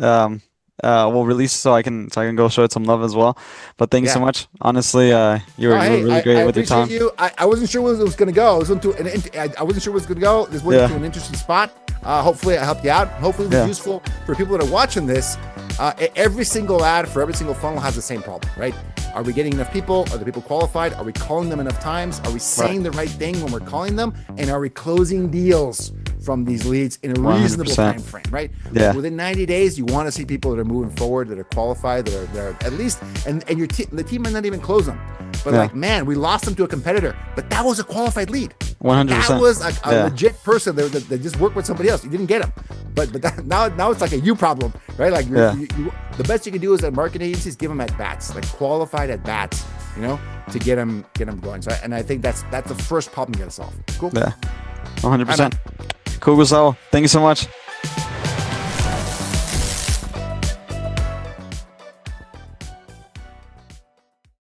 [SPEAKER 2] will release so I can go show it some love as well. But thank you so
[SPEAKER 1] yeah.
[SPEAKER 2] much. Honestly,
[SPEAKER 1] Yeah. No,
[SPEAKER 2] you were
[SPEAKER 1] hey,
[SPEAKER 2] really
[SPEAKER 1] I
[SPEAKER 2] great with your
[SPEAKER 1] appreciate
[SPEAKER 2] time.
[SPEAKER 1] you. I wasn't sure where it was going to go. I wasn't sure where it was going to go. This went to
[SPEAKER 2] Yeah,
[SPEAKER 1] an interesting spot. Hopefully, I helped you out. Hopefully, it was
[SPEAKER 2] yeah,
[SPEAKER 1] useful for people that are watching this. Every single ad for every single funnel has the same problem, right? Are we getting enough people? Are the people qualified? Are we calling them enough times? Are we
[SPEAKER 2] right.
[SPEAKER 1] saying the right thing when we're calling them? And are we closing deals from these leads in a reasonable
[SPEAKER 2] 100%.
[SPEAKER 1] time frame, right?
[SPEAKER 2] Yeah,
[SPEAKER 1] Within 90 days, you want to see people that are moving forward, that are qualified, that are at least, and the team might not even close them. But
[SPEAKER 2] yeah.
[SPEAKER 1] like, man, we lost them to a competitor, but that was a qualified lead. That
[SPEAKER 2] 100%.
[SPEAKER 1] was a
[SPEAKER 2] Yeah,
[SPEAKER 1] legit person that just worked with somebody else. You didn't get him, but now it's like a you problem, right? Like
[SPEAKER 2] yeah.
[SPEAKER 1] the best you can do is at marketing agencies give them at bats, like qualified at bats, to get them going. So and I think that's the first problem you got to solve. Cool.
[SPEAKER 2] Yeah,
[SPEAKER 1] All right, man.
[SPEAKER 2] 100%. Cool, Gustavo. Thank you so much.